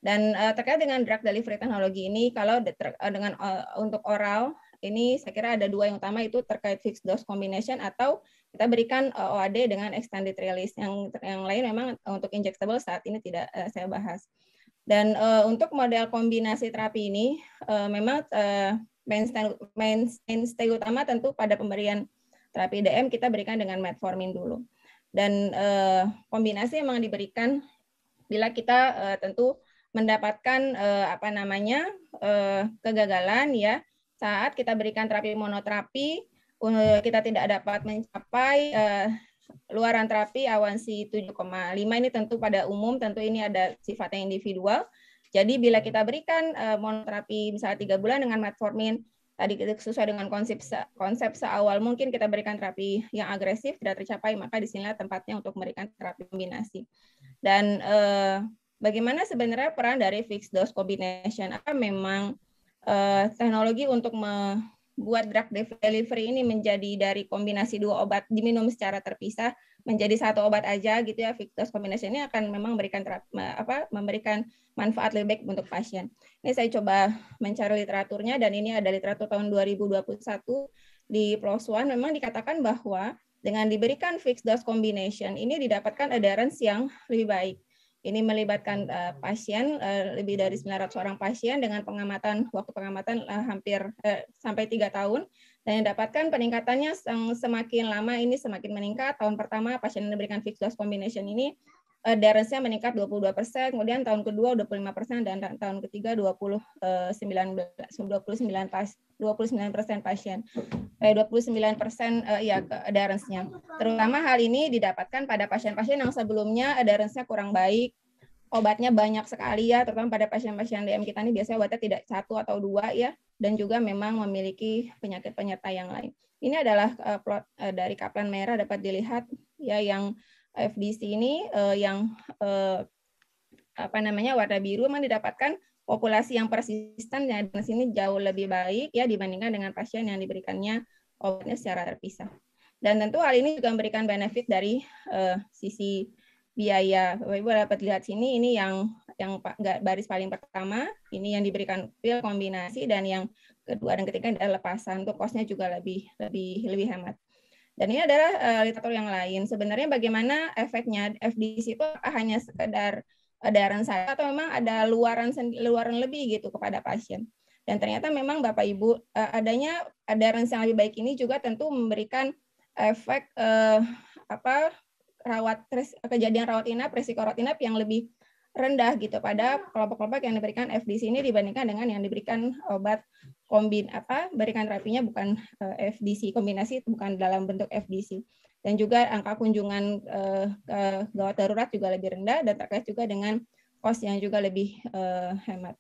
Dan terkait dengan drug delivery teknologi ini kalau dengan untuk oral ini saya kira ada dua yang utama itu terkait fixed dose combination atau kita berikan OAD dengan extended release. Yang lain memang untuk injectable saat ini tidak saya bahas. Dan untuk model kombinasi terapi ini memang mainstay utama tentu pada pemberian terapi DM kita berikan dengan metformin dulu. Dan kombinasi memang diberikan bila kita tentu mendapatkan kegagalan ya saat kita berikan terapi monoterapi kita tidak dapat mencapai luaran terapi A1C 7,5 ini tentu pada umum tentu ini ada sifatnya individual. Jadi bila kita berikan monoterapi misalnya 3 bulan dengan metformin, tadi sesuai dengan konsep seawal mungkin kita berikan terapi yang agresif tidak tercapai, maka disinilah tempatnya untuk memberikan terapi kombinasi. Dan bagaimana sebenarnya peran dari fixed dose combination? Apa memang teknologi untuk membuat drug delivery ini menjadi dari kombinasi 2 obat diminum secara terpisah menjadi 1 obat aja gitu ya, fixed dose combination ini akan memang memberikan manfaat lebih baik untuk pasien. Ini saya coba mencari literaturnya dan ini ada literatur tahun 2021 di PLOS ONE memang dikatakan bahwa dengan diberikan fixed dose combination ini didapatkan adherence yang lebih baik. Ini melibatkan pasien lebih dari 900 orang pasien dengan waktu pengamatan hampir sampai 3 tahun dan didapatkan peningkatannya semakin lama ini semakin meningkat. Tahun pertama pasien yang diberikan fixed dose combination ini adherence-nya meningkat 22%, kemudian tahun kedua 25% dan tahun ketiga 29% pasien. 29% ya adherence-nya. Terutama hal ini didapatkan pada pasien-pasien yang sebelumnya adherence-nya kurang baik, obatnya banyak sekali ya, terutama pada pasien-pasien DM kita ini biasanya obatnya tidak 1 atau 2 ya, dan juga memang memiliki penyakit penyerta yang lain. Ini adalah plot dari Kaplan-Meier dapat dilihat ya yang FDC ini yang warna biru memang didapatkan populasi yang persisten dan di sini jauh lebih baik ya dibandingkan dengan pasien yang diberikannya obatnya secara terpisah. Dan tentu hal ini juga memberikan benefit dari sisi biaya. Bapak Ibu dapat lihat sini ini yang baris paling pertama ini yang diberikan pil kombinasi dan yang kedua dan ketiga adalah lepasan. Untuk cost-nya juga lebih hemat. Dan ini adalah literatur yang lain. Sebenarnya bagaimana efeknya FDC itu hanya sekedar adherence saja atau memang ada luaran lebih gitu kepada pasien. Dan ternyata memang Bapak Ibu adanya adherence yang lebih baik ini juga tentu memberikan efek kejadian rawat inap, risiko rawat inap yang lebih rendah gitu pada kelompok-kelompok yang diberikan FDC ini dibandingkan dengan yang diberikan obat berikan terapinya bukan FDC kombinasi, bukan dalam bentuk FDC. Dan juga angka kunjungan gawat darurat juga lebih rendah dan terkait juga dengan cost yang juga lebih hemat.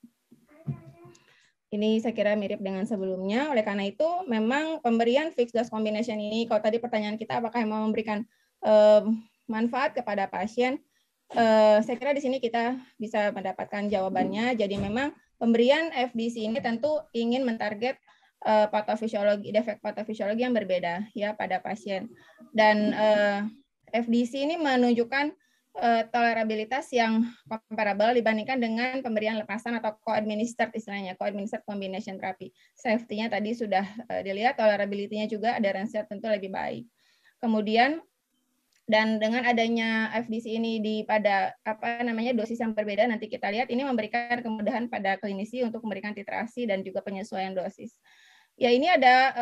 Ini saya kira mirip dengan sebelumnya. Oleh karena itu memang pemberian fixed dose combination ini, kalau tadi pertanyaan kita apakah mau memberikan manfaat kepada pasien, saya kira di sini kita bisa mendapatkan jawabannya. Jadi memang pemberian FDC ini tentu ingin mentarget defek patofisiologi yang berbeda ya pada pasien. Dan FDC ini menunjukkan tolerabilitas yang comparable dibandingkan dengan pemberian lepasan atau co-administered istilahnya, co-administered combination therapy. Safety-nya tadi sudah dilihat, tolerability-nya juga adherence-nya tentu lebih baik. Kemudian dan dengan adanya FDC ini pada dosis yang berbeda, nanti kita lihat ini memberikan kemudahan pada klinisi untuk memberikan titrasi dan juga penyesuaian dosis. Ya ini ada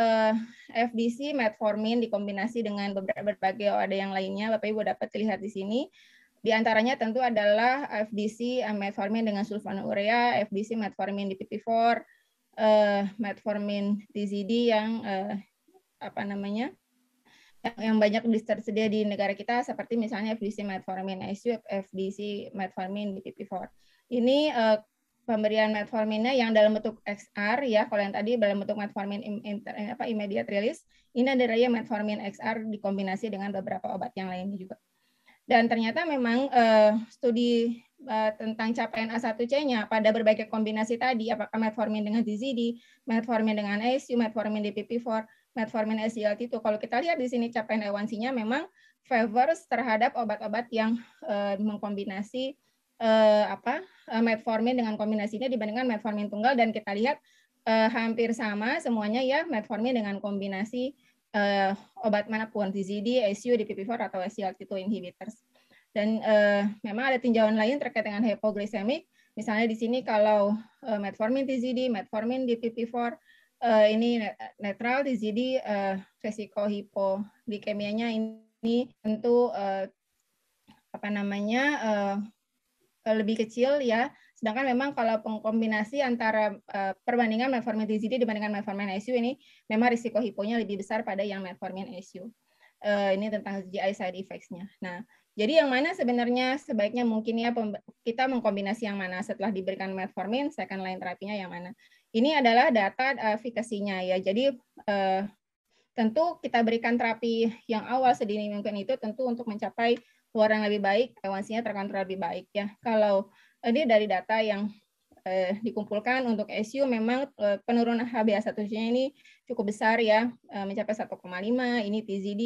FDC metformin dikombinasi dengan berbagai OAD yang lainnya. Bapak Ibu dapat lihat di sini. Di antaranya tentu adalah FDC metformin dengan sulfonylurea, FDC metformin di PP4, metformin TZD yang yang banyak tersedia di negara kita seperti misalnya FDC metformin ICU, FDC metformin di PP4. Ini pemberian metforminnya yang dalam bentuk XR ya, kalau yang tadi dalam bentuk metformin immediate release, ini adalah metformin XR dikombinasi dengan beberapa obat yang lainnya juga. Dan ternyata memang studi tentang capaian A1C-nya pada berbagai kombinasi tadi, apakah metformin dengan TZD, metformin dengan ICU, metformin di PP4, metformin SGLT2. Kalau kita lihat di sini capaian A1C-nya memang favors terhadap obat-obat yang mengkombinasi metformin dengan kombinasinya dibandingkan metformin tunggal, dan kita lihat hampir sama semuanya ya, metformin dengan kombinasi obat manapun, TZD, ICU, DPP4 atau SGLT2 inhibitors. Dan memang ada tinjauan lain terkait dengan hypoglycemic. Misalnya di sini kalau metformin TZD, metformin DPP4 ini netral, TZD resiko hipoglikemianya ini tentu lebih kecil ya. Sedangkan memang kalau pengkombinasi antara perbandingan metformin TZD dibandingkan metformin ICU ini memang risiko hiponya lebih besar pada yang metformin ICU. Ini tentang GI side effects-nya. Nah, Jadi yang mana sebenarnya sebaiknya mungkin ya kita mengkombinasi yang mana setelah diberikan metformin, second line terapinya yang mana. Ini adalah data efikasinya ya. Jadi tentu kita berikan terapi yang awal sedini mungkin itu tentu untuk mencapai keluaran yang lebih baik, A1C-nya terkontrol lebih baik ya. Kalau ini dari data yang dikumpulkan untuk SU memang penurunan HbA1c-nya ini cukup besar ya, mencapai 1,5. Ini TZD.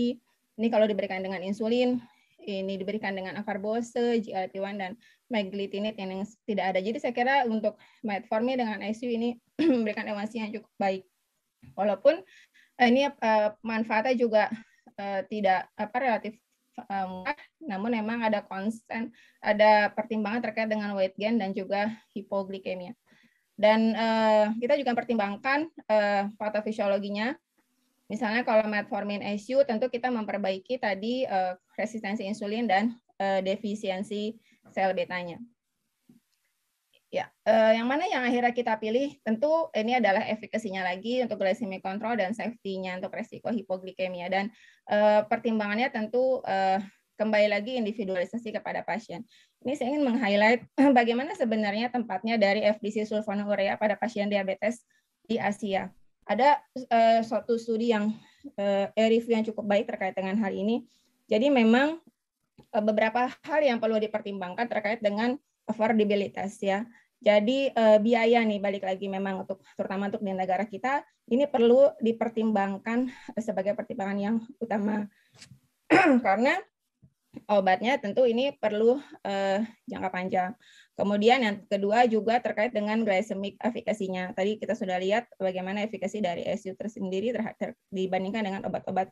Ini kalau diberikan dengan insulin, ini diberikan dengan acarbose, GLP-1 dan meglitinib yang tidak ada. Jadi saya kira untuk metformin dengan SU ini memberikan A1C yang cukup baik. Walaupun ini manfaatnya juga tidak relatif murah, namun memang ada konsen, ada pertimbangan terkait dengan weight gain dan juga hipoglikemia. Dan kita juga pertimbangkan patofisiologinya. Misalnya kalau metformin SU tentu kita memperbaiki tadi resistensi insulin dan defisiensi sel betanya. Ya, yang mana yang akhirnya kita pilih tentu ini adalah efikasinya lagi untuk glycemic control dan safety-nya untuk resiko hipoglikemia, dan pertimbangannya tentu kembali lagi individualisasi kepada pasien. Ini saya ingin meng-highlight bagaimana sebenarnya tempatnya dari FDC sulfonylurea pada pasien diabetes di Asia. Ada suatu studi yang review yang cukup baik terkait dengan hal ini. Jadi memang beberapa hal yang perlu dipertimbangkan terkait dengan affordabilitas ya. Jadi biaya nih balik lagi memang untuk terutama untuk di negara kita ini perlu dipertimbangkan sebagai pertimbangan yang utama karena obatnya tentu ini perlu jangka panjang. Kemudian yang kedua juga terkait dengan glycemic efikasinya. Tadi kita sudah lihat bagaimana efikasi dari SU tersendiri dibandingkan dengan obat-obat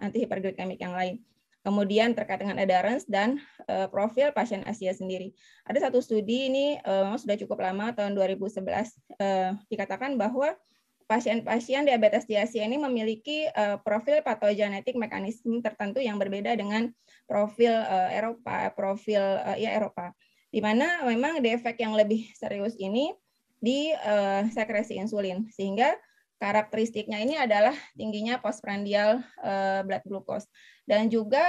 anti-hiperglikemik yang lain. Kemudian terkait dengan adherence dan profil pasien Asia sendiri. Ada satu studi ini sudah cukup lama, tahun 2011, dikatakan bahwa pasien-pasien diabetes di Asia ini memiliki profil patogenetik mekanisme tertentu yang berbeda dengan profil Eropa, di mana memang defek yang lebih serius ini di sekresi insulin, sehingga karakteristiknya ini adalah tingginya postprandial blood glucose, dan juga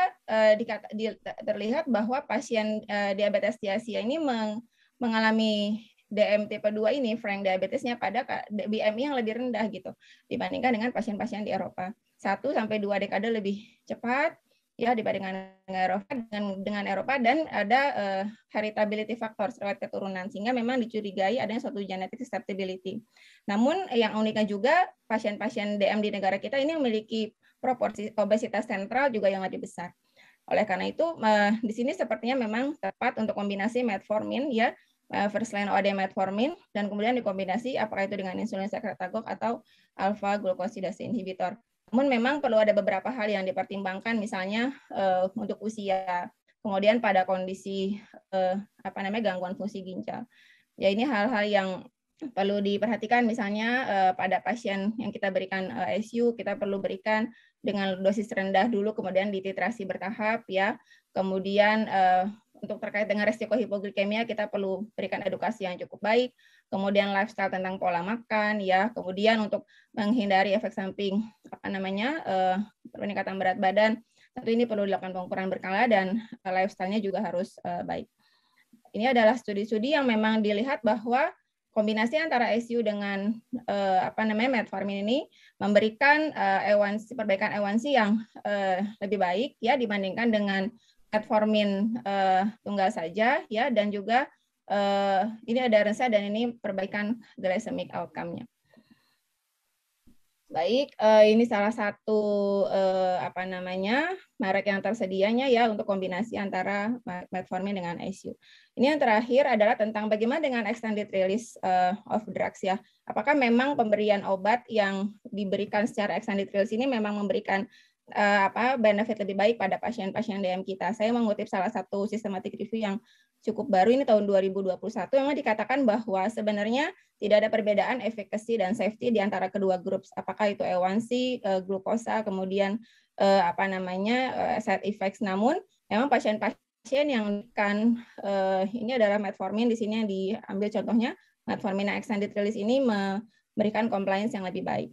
terlihat bahwa pasien diabetes di Asia ini mengalami DM tipe 2 ini, frank diabetesnya pada BMI yang lebih rendah gitu dibandingkan dengan pasien-pasien di Eropa. 1-2 dekade lebih cepat ya dibandingkan dengan Eropa, dan ada heritability factor riwayat keturunan, sehingga memang dicurigai adanya suatu genetic susceptibility. Namun yang uniknya juga pasien-pasien DM di negara kita ini memiliki proporsi obesitas sentral juga yang lebih besar. Oleh karena itu di sini sepertinya memang tepat untuk kombinasi metformin ya, first line OAD metformin, dan kemudian dikombinasi apakah itu dengan insulin secretagogue atau alpha glucosidase inhibitor. Namun memang perlu ada beberapa hal yang dipertimbangkan, misalnya untuk usia, kemudian pada kondisi gangguan fungsi ginjal. Ya ini hal-hal yang perlu diperhatikan, misalnya pada pasien yang kita berikan SU, kita perlu berikan dengan dosis rendah dulu, kemudian dititrasi bertahap ya. Kemudian untuk terkait dengan resiko hipoglikemia kita perlu berikan edukasi yang cukup baik. Kemudian lifestyle tentang pola makan ya. Kemudian untuk menghindari efek samping peningkatan berat badan, tentu ini perlu dilakukan pengukuran berkala dan lifestyle-nya juga harus baik. Ini adalah studi-studi yang memang dilihat bahwa kombinasi antara SU dengan metformin ini memberikan perbaikan A1C yang lebih baik ya dibandingkan dengan metformin tunggal saja ya, dan juga ini ada rensa dan ini perbaikan glycemic outcome-nya. Baik, ini salah satu merek yang tersedianya ya untuk kombinasi antara metformin dengan SU. Ini yang terakhir adalah tentang bagaimana dengan extended release of drugs ya. Apakah memang pemberian obat yang diberikan secara extended release ini memang memberikan benefit lebih baik pada pasien-pasien DM kita. Saya mengutip salah satu systematic review yang cukup baru ini tahun 2021, memang dikatakan bahwa sebenarnya tidak ada perbedaan efikasi dan safety di antara kedua grup, apakah itu A1C, glukosa, kemudian side effects. Namun memang pasien-pasien yang ini adalah metformin di sini yang diambil contohnya, metformin extended release ini memberikan compliance yang lebih baik.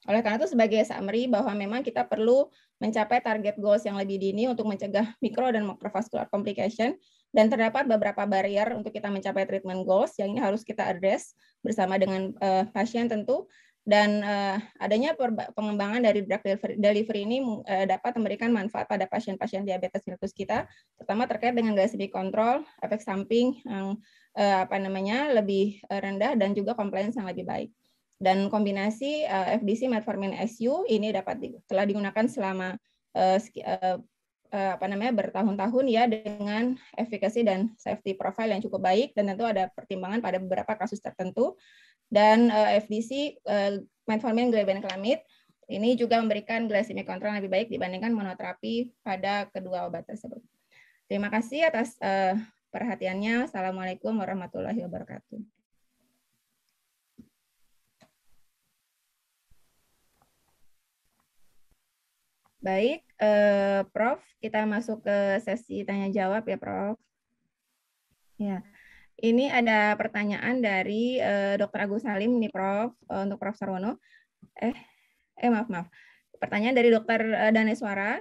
Oleh karena itu sebagai summary bahwa memang kita perlu mencapai target goals yang lebih dini untuk mencegah mikro dan macrovascular complication, dan terdapat beberapa barrier untuk kita mencapai treatment goals yang ini harus kita address bersama dengan pasien tentu. Dan adanya pengembangan dari drug delivery ini dapat memberikan manfaat pada pasien-pasien diabetes mellitus kita, terutama terkait dengan glycemic control, efek samping yang lebih rendah, dan juga compliance yang lebih baik. Dan kombinasi FDC metformin SU ini telah digunakan selama bertahun-tahun ya, dengan efikasi dan safety profile yang cukup baik, dan tentu ada pertimbangan pada beberapa kasus tertentu. Dan FDC metformin glibenclamide ini juga memberikan glycemic control yang lebih baik dibandingkan monoterapi pada kedua obat tersebut. Terima kasih atas perhatiannya. Assalamualaikum warahmatullahi wabarakatuh. Baik, Prof, kita masuk ke sesi tanya jawab ya, Prof. Ya. Ini ada pertanyaan dari Dr. Agus Salim nih, Prof, untuk Prof. Sarwono. Maaf. Pertanyaan dari Dr. Daneswara.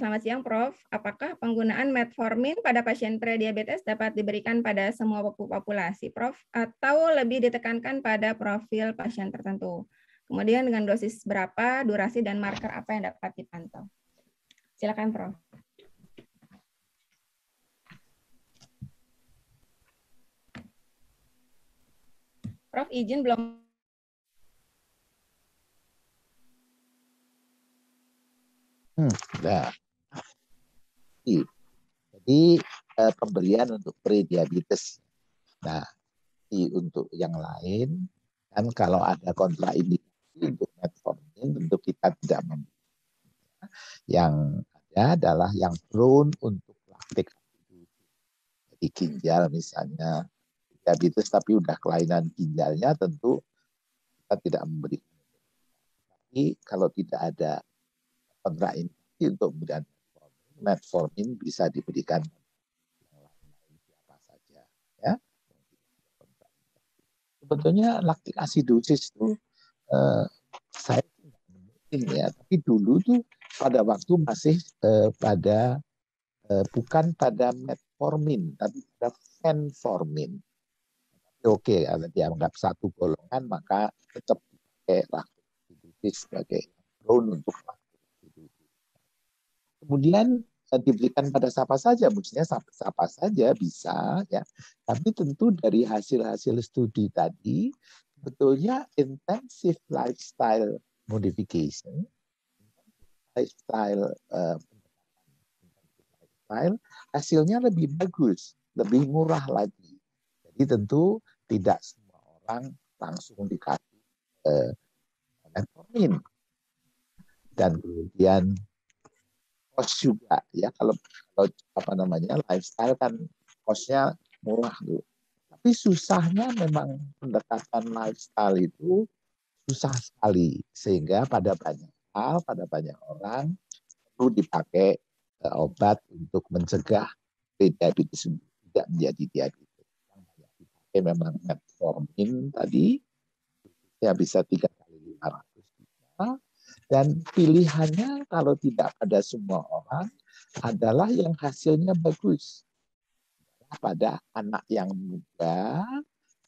Selamat siang, Prof. Apakah penggunaan metformin pada pasien prediabetes dapat diberikan pada semua populasi, Prof, atau lebih ditekankan pada profil pasien tertentu? Kemudian dengan dosis berapa, durasi, dan marker apa yang dapat dipantau? Silakan, Prof. Prof, izin belum. Nah, jadi pemberian untuk prediabetes. Nah, untuk yang lain, kan kalau ada kontraindikasi untuk metformin, tentu kita tidak memberi. Yang ada adalah yang prone untuk laktik acidosis. Jadi ginjal misalnya diabetes tapi udah kelainan ginjalnya, tentu kita tidak memberi. Tapi kalau tidak ada kontraindikasi untuk pemberian metformin bisa diberikan siapa saja, ya. Sebetulnya laktik asidosis itu saya mungkin ya, tapi dulu tuh pada waktu masih bukan pada metformin, tapi pada fenformin. Oke, kalau dianggap satu golongan maka tetap pakai laktik asidosis sebagai drone untuk laktik asidosis. Kemudian diberikan pada siapa saja, maksudnya siapa saja bisa, ya. Tapi tentu dari hasil-hasil studi tadi, sebetulnya intensive lifestyle modification, lifestyle hasilnya lebih bagus, lebih murah lagi. Jadi tentu tidak semua orang langsung dikasih metformin. Dan kemudian cost juga ya, kalau lifestyle kan costnya murah tuh. Tapi susahnya memang pendekatan lifestyle itu susah sekali, sehingga pada banyak orang perlu dipakai obat untuk mencegah diabetes tidak menjadi diabetes. Yang banyak dipakai memang metformin tadi, ya bisa 3 kali 500 juta. Dan pilihannya kalau tidak pada semua orang adalah yang hasilnya bagus. Pada anak yang muda,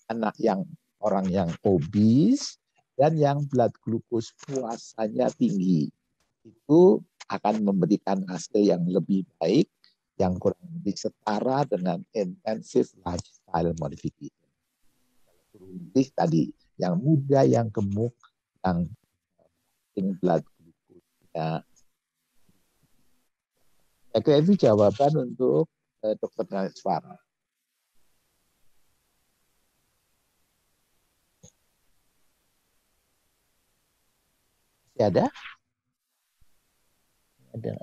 anak yang orang yang obes, dan yang blood glucose puasanya tinggi. Itu akan memberikan hasil yang lebih baik, yang kurang lebih setara dengan intensive lifestyle modification. Lebih tadi, yang muda, yang gemuk, yang blood glucose-nya. Saya kira itu jawaban untuk Dr. Daneswara. Masih ada? Ada.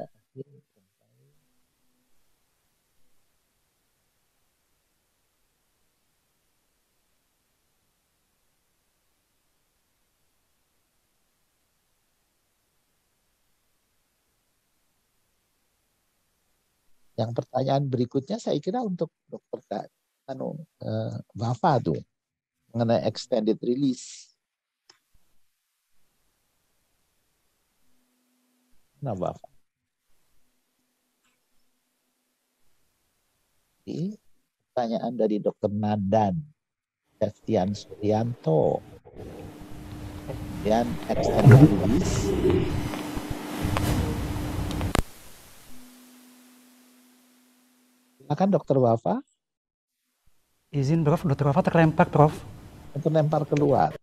Yang pertanyaan berikutnya saya kira untuk Dr. Wafa tuh, mengenai extended release. Nah, Bapak. Ini pertanyaan dari Dr. Nadan Septian Suryanto. Dan extended release. Silakan Dokter Wafa. Izin Prof, Dokter Wafa terlempar Prof. Untuk lempar keluar.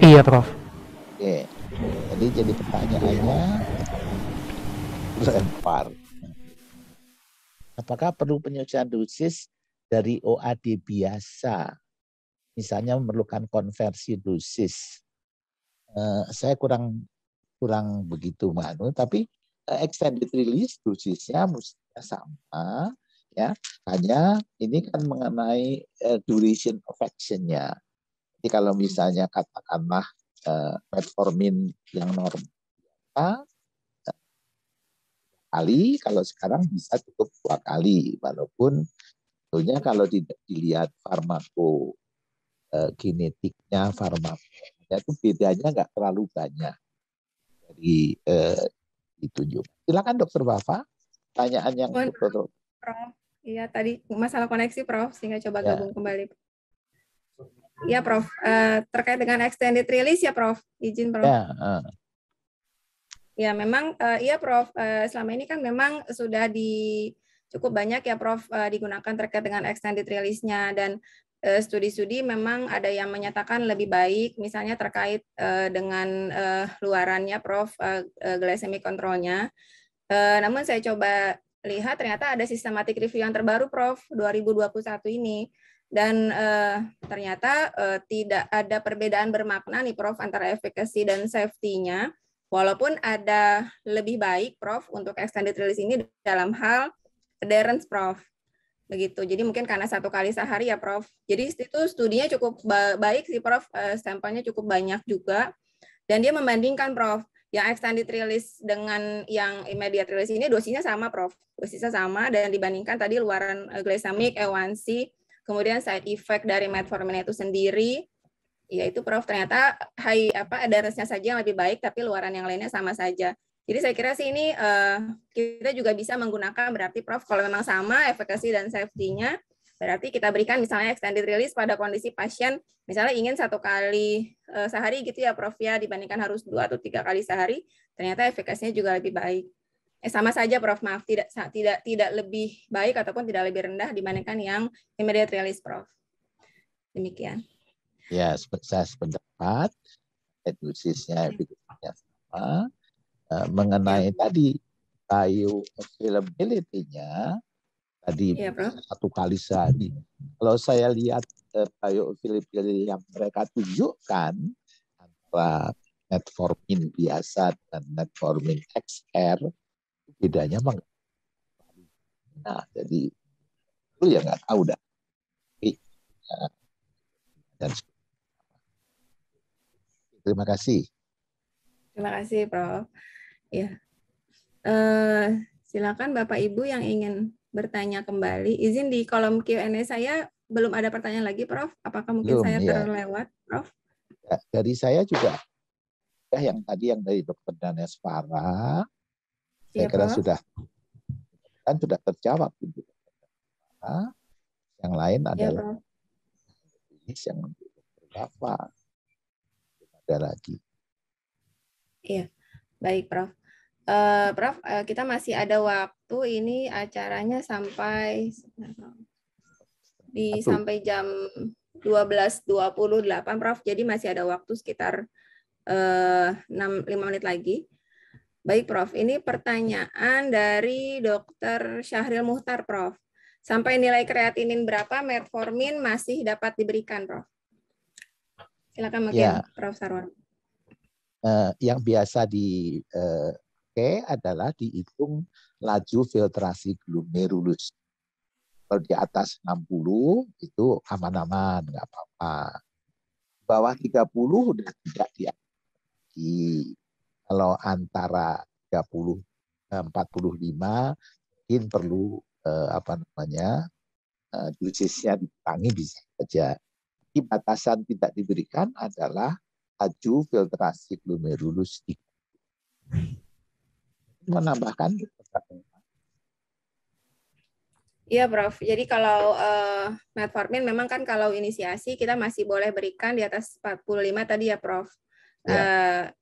Iya Prof. Oke. Jadi pertanyaannya lempar. Apakah perlu penyusuan dosis dari OAD biasa? Misalnya memerlukan konversi dosis. Saya kurang begitu Manu, tapi extended release dosisnya mestinya sama, ya. Hanya ini kan mengenai duration of action-nya. Jadi kalau misalnya katakanlah metformin yang normal kali, kalau sekarang bisa cukup 2 kali, walaupun tentunya kalau dilihat farmakogenetiknya, farmakonya itu bedanya nggak terlalu banyak dari ditunjuk. Silakan Dokter Wafa, pertanyaan yang Prof. Iya, tadi masalah koneksi Prof, sehingga coba gabung kembali. Iya Prof, terkait dengan extended release ya Prof, izin Prof. Ya memang iya Prof, selama ini kan memang sudah cukup banyak ya Prof digunakan terkait dengan extended release-nya, dan studi-studi memang ada yang menyatakan lebih baik misalnya terkait dengan luarannya Prof, glycemic control-nya. Namun saya coba lihat ternyata ada systematic review yang terbaru Prof 2021 ini, dan ternyata tidak ada perbedaan bermakna nih Prof antara efficacy dan safety-nya, walaupun ada lebih baik Prof untuk extended release ini dalam hal adherence Prof. Begitu. Jadi mungkin karena 1 kali sehari ya Prof. Jadi itu studinya cukup baik sih Prof, sampelnya cukup banyak juga, dan dia membandingkan Prof yang extended release dengan yang immediate release ini dosisnya sama Prof. Dosisnya sama, dan dibandingkan tadi luaran glycemic, A1C, kemudian side effect dari metformin itu sendiri, yaitu Prof ternyata adherence-nya saja yang lebih baik, tapi luaran yang lainnya sama saja. Jadi saya kira sih ini kita juga bisa menggunakan berarti Prof kalau memang sama efficacy dan safety-nya, berarti kita berikan misalnya extended release pada kondisi pasien misalnya ingin 1 kali sehari gitu ya Prof ya, dibandingkan harus 2 atau 3 kali sehari, ternyata efekasinya juga lebih baik. Sama saja Prof, maaf, tidak lebih baik ataupun tidak lebih rendah dibandingkan yang immediate release Prof. Demikian. Ya, saya sependapat, dosisnya efekasinya sama. Mengenai tadi bioavailability-nya tadi ya, 1 kali sehari. Kalau saya lihat bioavailability yang mereka tunjukkan antara metformin biasa dan metformin XR, bedanya memang. Nah, jadi itu ya nggak tahu dah. Dan terima kasih. Terima kasih Prof. Ya, silakan Bapak Ibu yang ingin bertanya kembali. Izin di kolom Q&A saya belum ada pertanyaan lagi Prof. Apakah mungkin saya terlewat Prof? Ya, dari saya juga yang tadi yang dari Dr. Danes Farah, saya kira Prof. sudah terjawab. Yang lain adalah yang berapa ada lagi. Iya, baik Prof. Prof, kita masih ada waktu, ini acaranya sampai jam 12.28 Prof. Jadi masih ada waktu sekitar 5 menit lagi. Baik Prof, ini pertanyaan dari Dr. Syahril Muhtar Prof. Sampai nilai kreatinin berapa metformin masih dapat diberikan Prof? Silakan mungkin Prof. Sarwan. Yang biasa dipakai adalah dihitung laju filtrasi glomerulus. Kalau di atas 60 itu aman-aman, nggak apa-apa. Bawah 30 udah tidak diakui. Kalau antara 30 45 mungkin perlu dosisnya dikurangi bisa saja. Di batasan tidak diberikan adalah laju filtrasi glomerulus. menambahkan. Iya, Prof. Jadi kalau metformin memang kan kalau inisiasi kita masih boleh berikan di atas 45 tadi ya, Prof. Ya.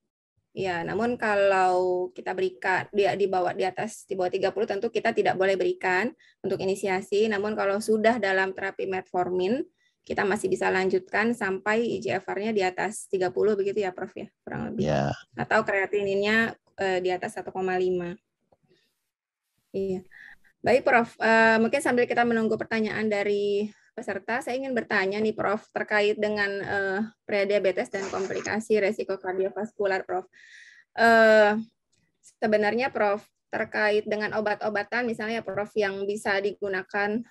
Ya, namun kalau kita berikan di bawah 30 tentu kita tidak boleh berikan untuk inisiasi. Namun kalau sudah dalam terapi metformin, kita masih bisa lanjutkan sampai IGFR-nya di atas 30 begitu ya, Prof ya, kurang lebih. Ya. Atau kreatininnya di atas 1,5. Iya. Baik, Prof. Mungkin sambil kita menunggu pertanyaan dari peserta, saya ingin bertanya nih, Prof, terkait dengan prediabetes dan komplikasi resiko kardiovaskular, Prof. Sebenarnya, Prof, terkait dengan obat-obatan, misalnya, Prof, yang bisa digunakan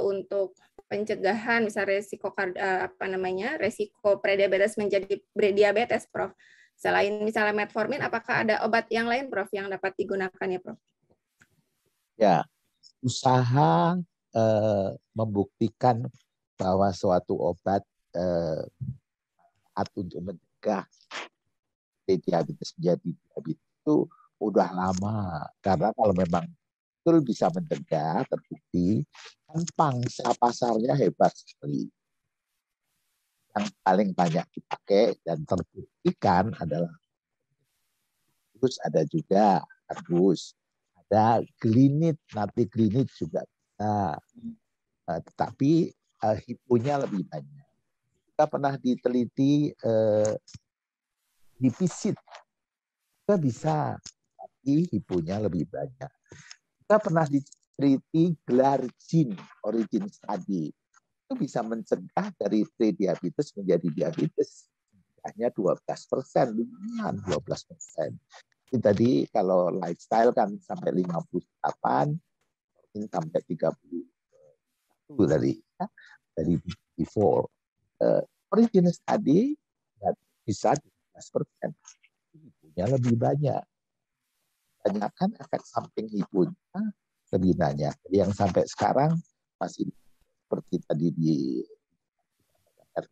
untuk pencegahan, misalnya resiko prediabetes menjadi prediabetes, Prof. Selain misalnya metformin, apakah ada obat yang lain, Prof, yang dapat digunakan ya, Prof? Ya. Usaha membuktikan bahwa suatu obat untuk mencegah diabetes menjadi diabetes itu udah lama. Karena kalau memang betul bisa mencegah, terbukti, kan pangsa pasarnya hebat sekali. Yang paling banyak dipakai dan terbuktikan adalah terus ada juga kardus, ada glinit, nanti glinit juga bisa. Tetapi hiponya lebih banyak. Kita pernah diteliti defisit, kita bisa, tapi hiponya lebih banyak. Kita pernah diteliti glargine, origin study, itu bisa mencegah dari prediabetes menjadi diabetes. Hanya 12%, lumayan 12%. Jadi tadi kalau lifestyle kan sampai 58, sampai 31 dari before. Origin study bisa 12%. Hiponya lebih banyak. Banyakkan efek samping hiponya lebih banyak. Jadi yang sampai sekarang masih seperti tadi di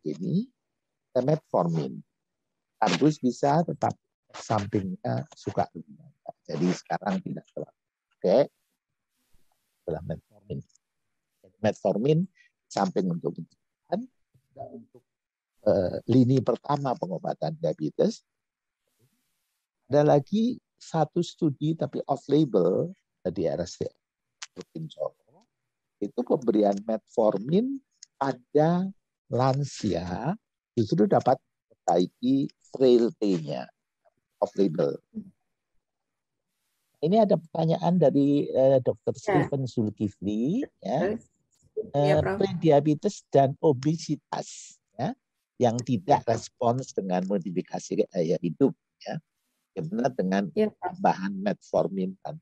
ini, metformin. Kardus bisa, tetap sampingnya suka lebih banyak. Jadi sekarang tidak terlalu pakai adalah metformin. Metformin samping untuk pencegahan, untuk lini pertama pengobatan diabetes. Ada lagi satu studi tapi off label di RSC itu pemberian metformin pada lansia justru dapat memperbaiki frailty-nya, off label. Ini ada pertanyaan dari Dr. Stephen Zulkifli, ya. Prediabetes dan obesitas, ya, yang tidak respons dengan modifikasi gaya hidup, ya, gimana dengan tambahan metformin dan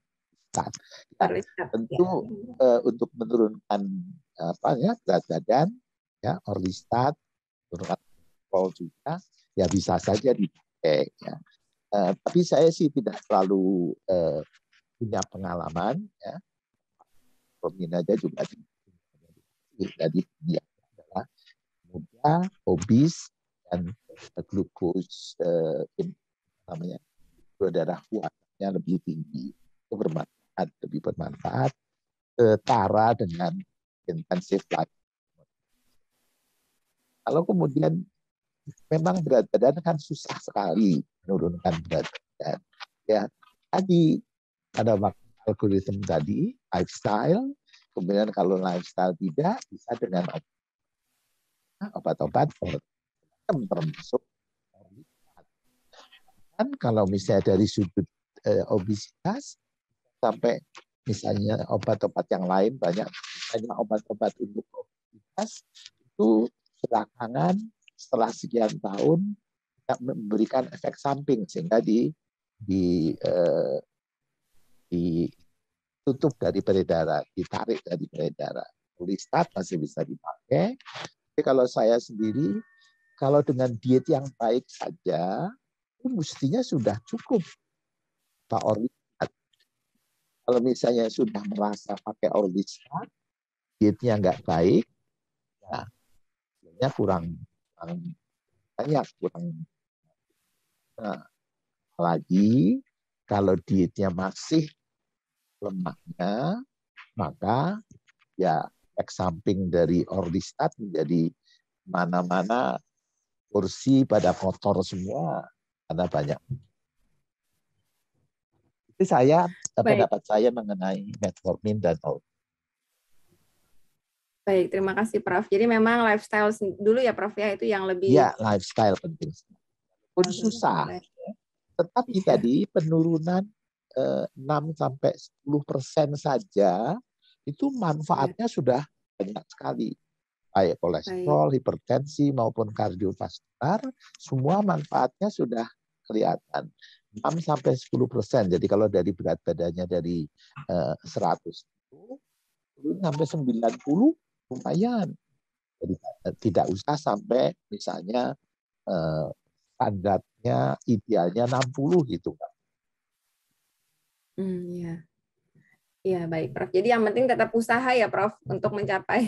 stat. Ya, tentu untuk menurunkan berat badan, ya, orlistat, menurunkan kolesterol juga, ya bisa saja dipakai, ya. Tapi saya sih tidak terlalu punya pengalaman, ya. Metformin aja juga jadi dia adalah muda, obes, dan glukos namanya gula darah kuatnya lebih tinggi. Itu bermanfaat, lebih bermanfaat setara dengan intensive life. Kalau kemudian memang berat badan kan susah sekali menurunkan berat badan. Ya, tadi pada waktu algoritma tadi lifestyle, kemudian kalau lifestyle tidak bisa dengan obat-obat termasuk kan kalau misalnya dari sudut obesitas sampai misalnya obat-obat yang lain banyak obat-obat untuk obesitas itu belakangan setelah sekian tahun tidak memberikan efek samping sehingga ditutup dari peredaran, ditarik dari peredaran. Orlistat masih bisa dipakai. Tapi kalau saya sendiri, kalau dengan diet yang baik saja, itu mestinya sudah cukup Pak orlistat. Kalau misalnya sudah merasa pakai orlistat, dietnya nggak baik, ya kurang banyak, kurang. Nah, lagi Kalau dietnya masih lemaknya, maka ya efek samping dari orlistat menjadi mana-mana kursi pada kotor semua karena banyak. Itu Baik, pendapat saya mengenai metformin dan baik. Terima kasih, Prof. Jadi memang lifestyle dulu ya, Prof, ya, itu yang lebih ya lifestyle penting. Pun susah, baik. tetapi Iya, tadi penurunan 6-10% saja itu iya, manfaatnya sudah banyak sekali. Baik baik. kolesterol, hipertensi maupun kardiovaskular, semua manfaatnya sudah kelihatan. 6-10%. Jadi kalau dari berat badannya dari 100 itu turun sampai 90 lumayan. Jadi tidak usah sampai misalnya standarnya idealnya 60 gitu. Iya. Iya, baik, Prof. Jadi yang penting tetap usaha ya, Prof, untuk mencapai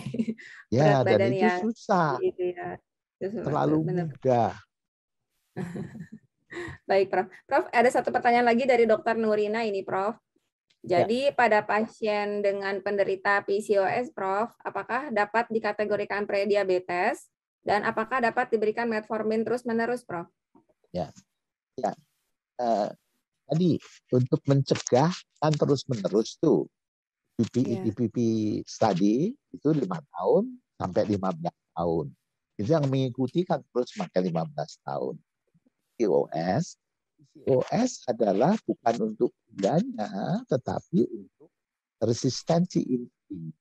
berat Ya, dan badan itu yang susah, itu ya. Itu terlalu benar. mudah. Baik, Prof. Prof, ada satu pertanyaan lagi dari Dokter Nurina ini, Prof. Ya, Jadi pada pasien dengan penderita PCOS, Prof, apakah dapat dikategorikan prediabetes dan apakah dapat diberikan metformin terus-menerus, Prof? ya, ya. Tadi untuk mencegah kan terus-menerus tuh Iya. IPP study itu 5 tahun sampai 15 tahun. Itu yang mengikuti kan terus sampai 15 tahun. PCOS adalah bukan untuk gulanya, tetapi untuk resistensi insulin.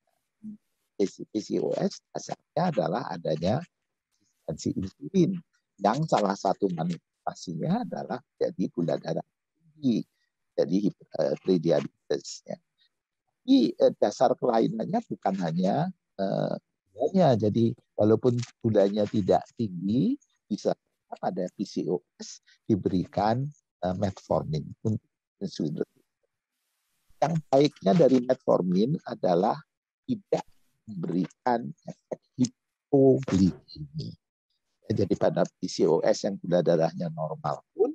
PCOS dasarnya adalah adanya resistensi insulin yang salah satu manifestasinya adalah jadi gula darah tinggi, jadi prediabetesnya. Tapi dasar kelainannya bukan hanya gulanya. Jadi walaupun gulanya tidak tinggi, bisa pada PCOS diberikan metformin untuk insulin. Yang baiknya dari metformin adalah tidak memberikan efek hipoglikemi. Jadi pada PCOS yang gula darahnya normal pun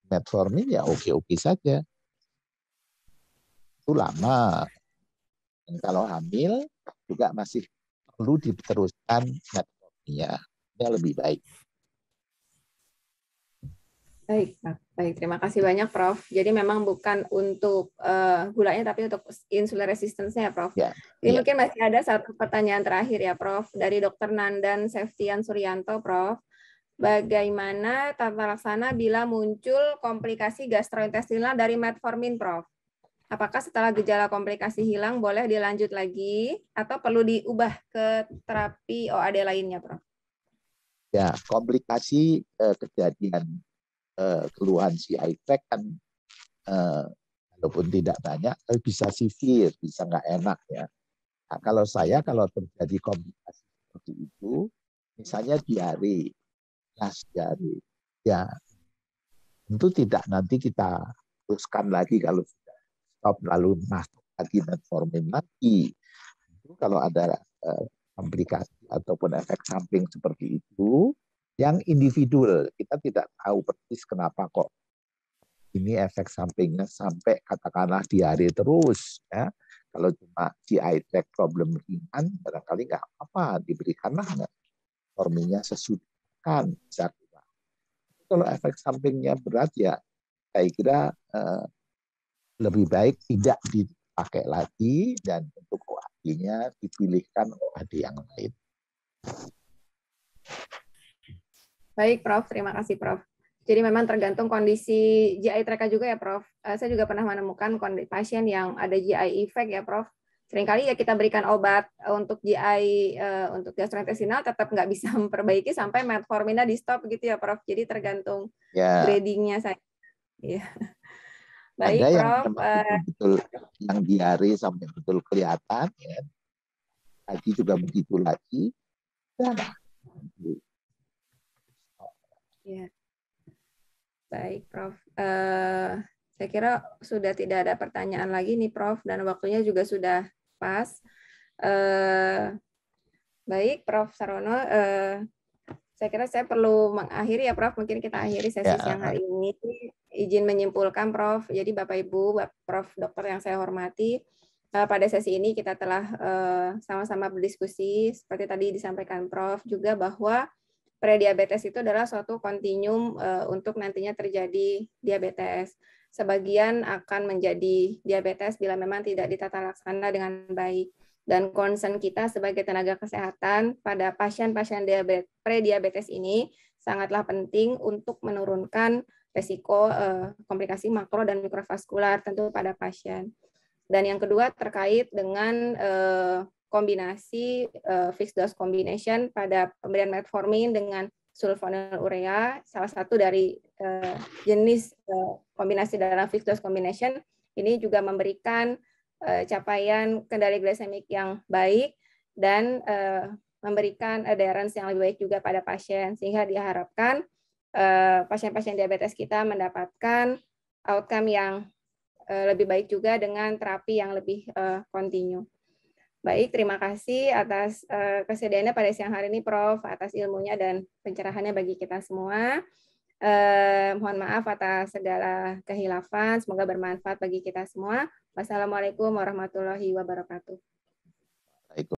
metformin ya oke-oke saja. Itu lama. Dan kalau hamil juga masih perlu diteruskan metforminnya. Ini lebih baik. Baik, Pak. Baik, terima kasih banyak, Prof. Jadi memang bukan untuk gulanya, tapi untuk insulin resistance-nya ya, Prof. Ya, Ini ya. mungkin masih ada satu pertanyaan terakhir ya, Prof. Dari Dr. Nandan Septian Suryanto, Prof. Bagaimana tata laksana bila muncul komplikasi gastrointestinal dari metformin, Prof? Apakah setelah gejala komplikasi hilang boleh dilanjut lagi atau perlu diubah ke terapi OAD lainnya, Prof? Ya, komplikasi kejadian keluhan GI tract kan walaupun tidak banyak, tapi bisa severe, bisa nggak enak ya. Nah, kalau terjadi komplikasi seperti itu, misalnya diare, diare, ya tentu tidak nanti kita teruskan lagi kalau sudah stop lalu masuk lagi metformin lagi. Itu kalau ada komplikasi ataupun efek samping seperti itu, yang individual kita tidak tahu persis kenapa kok ini efek sampingnya sampai katakanlah diare terus ya. Kalau cuma GI tract problem ringan barangkali nggak apa-apa, diberikanlah metforminnya sesudah kan bisa. Kalau efek sampingnya berat ya saya kira lebih baik tidak dipakai lagi dan untuk OAD-nya dipilihkan OAD yang lain. Baik, Prof. Terima kasih, Prof. Jadi memang tergantung kondisi GI tract juga ya, Prof. Saya juga pernah menemukan pasien yang ada GI effect ya, Prof. Seringkali ya kita berikan obat untuk GI, untuk gastrointestinal tetap nggak bisa memperbaiki sampai metforminnya di stop gitu ya, Prof. Jadi tergantung Ya, gradingnya saya. Iya. ada Baik, yang Prof. memang betul-betul yang diare sampai betul kelihatan, ya. Lagi juga begitu lagi. Ya, Ya. Baik, Prof. Saya kira sudah tidak ada pertanyaan lagi nih, Prof. Dan waktunya juga sudah pas. Baik, Prof. Sarono. Saya kira saya perlu mengakhiri ya Prof. Mungkin kita akhiri sesi siang hari ini. Izin menyimpulkan Prof. Jadi Bapak Ibu, Prof. Dokter yang saya hormati, pada sesi ini kita telah sama-sama berdiskusi seperti tadi disampaikan Prof. juga bahwa prediabetes itu adalah suatu kontinum untuk nantinya terjadi diabetes. Sebagian akan menjadi diabetes bila memang tidak ditata laksana dengan baik. Dan concern kita sebagai tenaga kesehatan pada pasien-pasien prediabetes ini sangatlah penting untuk menurunkan resiko komplikasi makro dan mikrovaskular tentu pada pasien. Dan yang kedua terkait dengan kombinasi fixed dose combination pada pemberian metformin dengan sulfonylurea, salah satu dari jenis kombinasi dalam fixed dose combination ini juga memberikan capaian kendali glikemik yang baik dan memberikan adherence yang lebih baik juga pada pasien, sehingga diharapkan pasien-pasien diabetes kita mendapatkan outcome yang lebih baik juga dengan terapi yang lebih kontinu. Baik, terima kasih atas kesediaannya pada siang hari ini Prof, atas ilmunya dan pencerahannya bagi kita semua. Mohon maaf atas segala kehilafan, semoga bermanfaat bagi kita semua. Wassalamualaikum warahmatullahi wabarakatuh.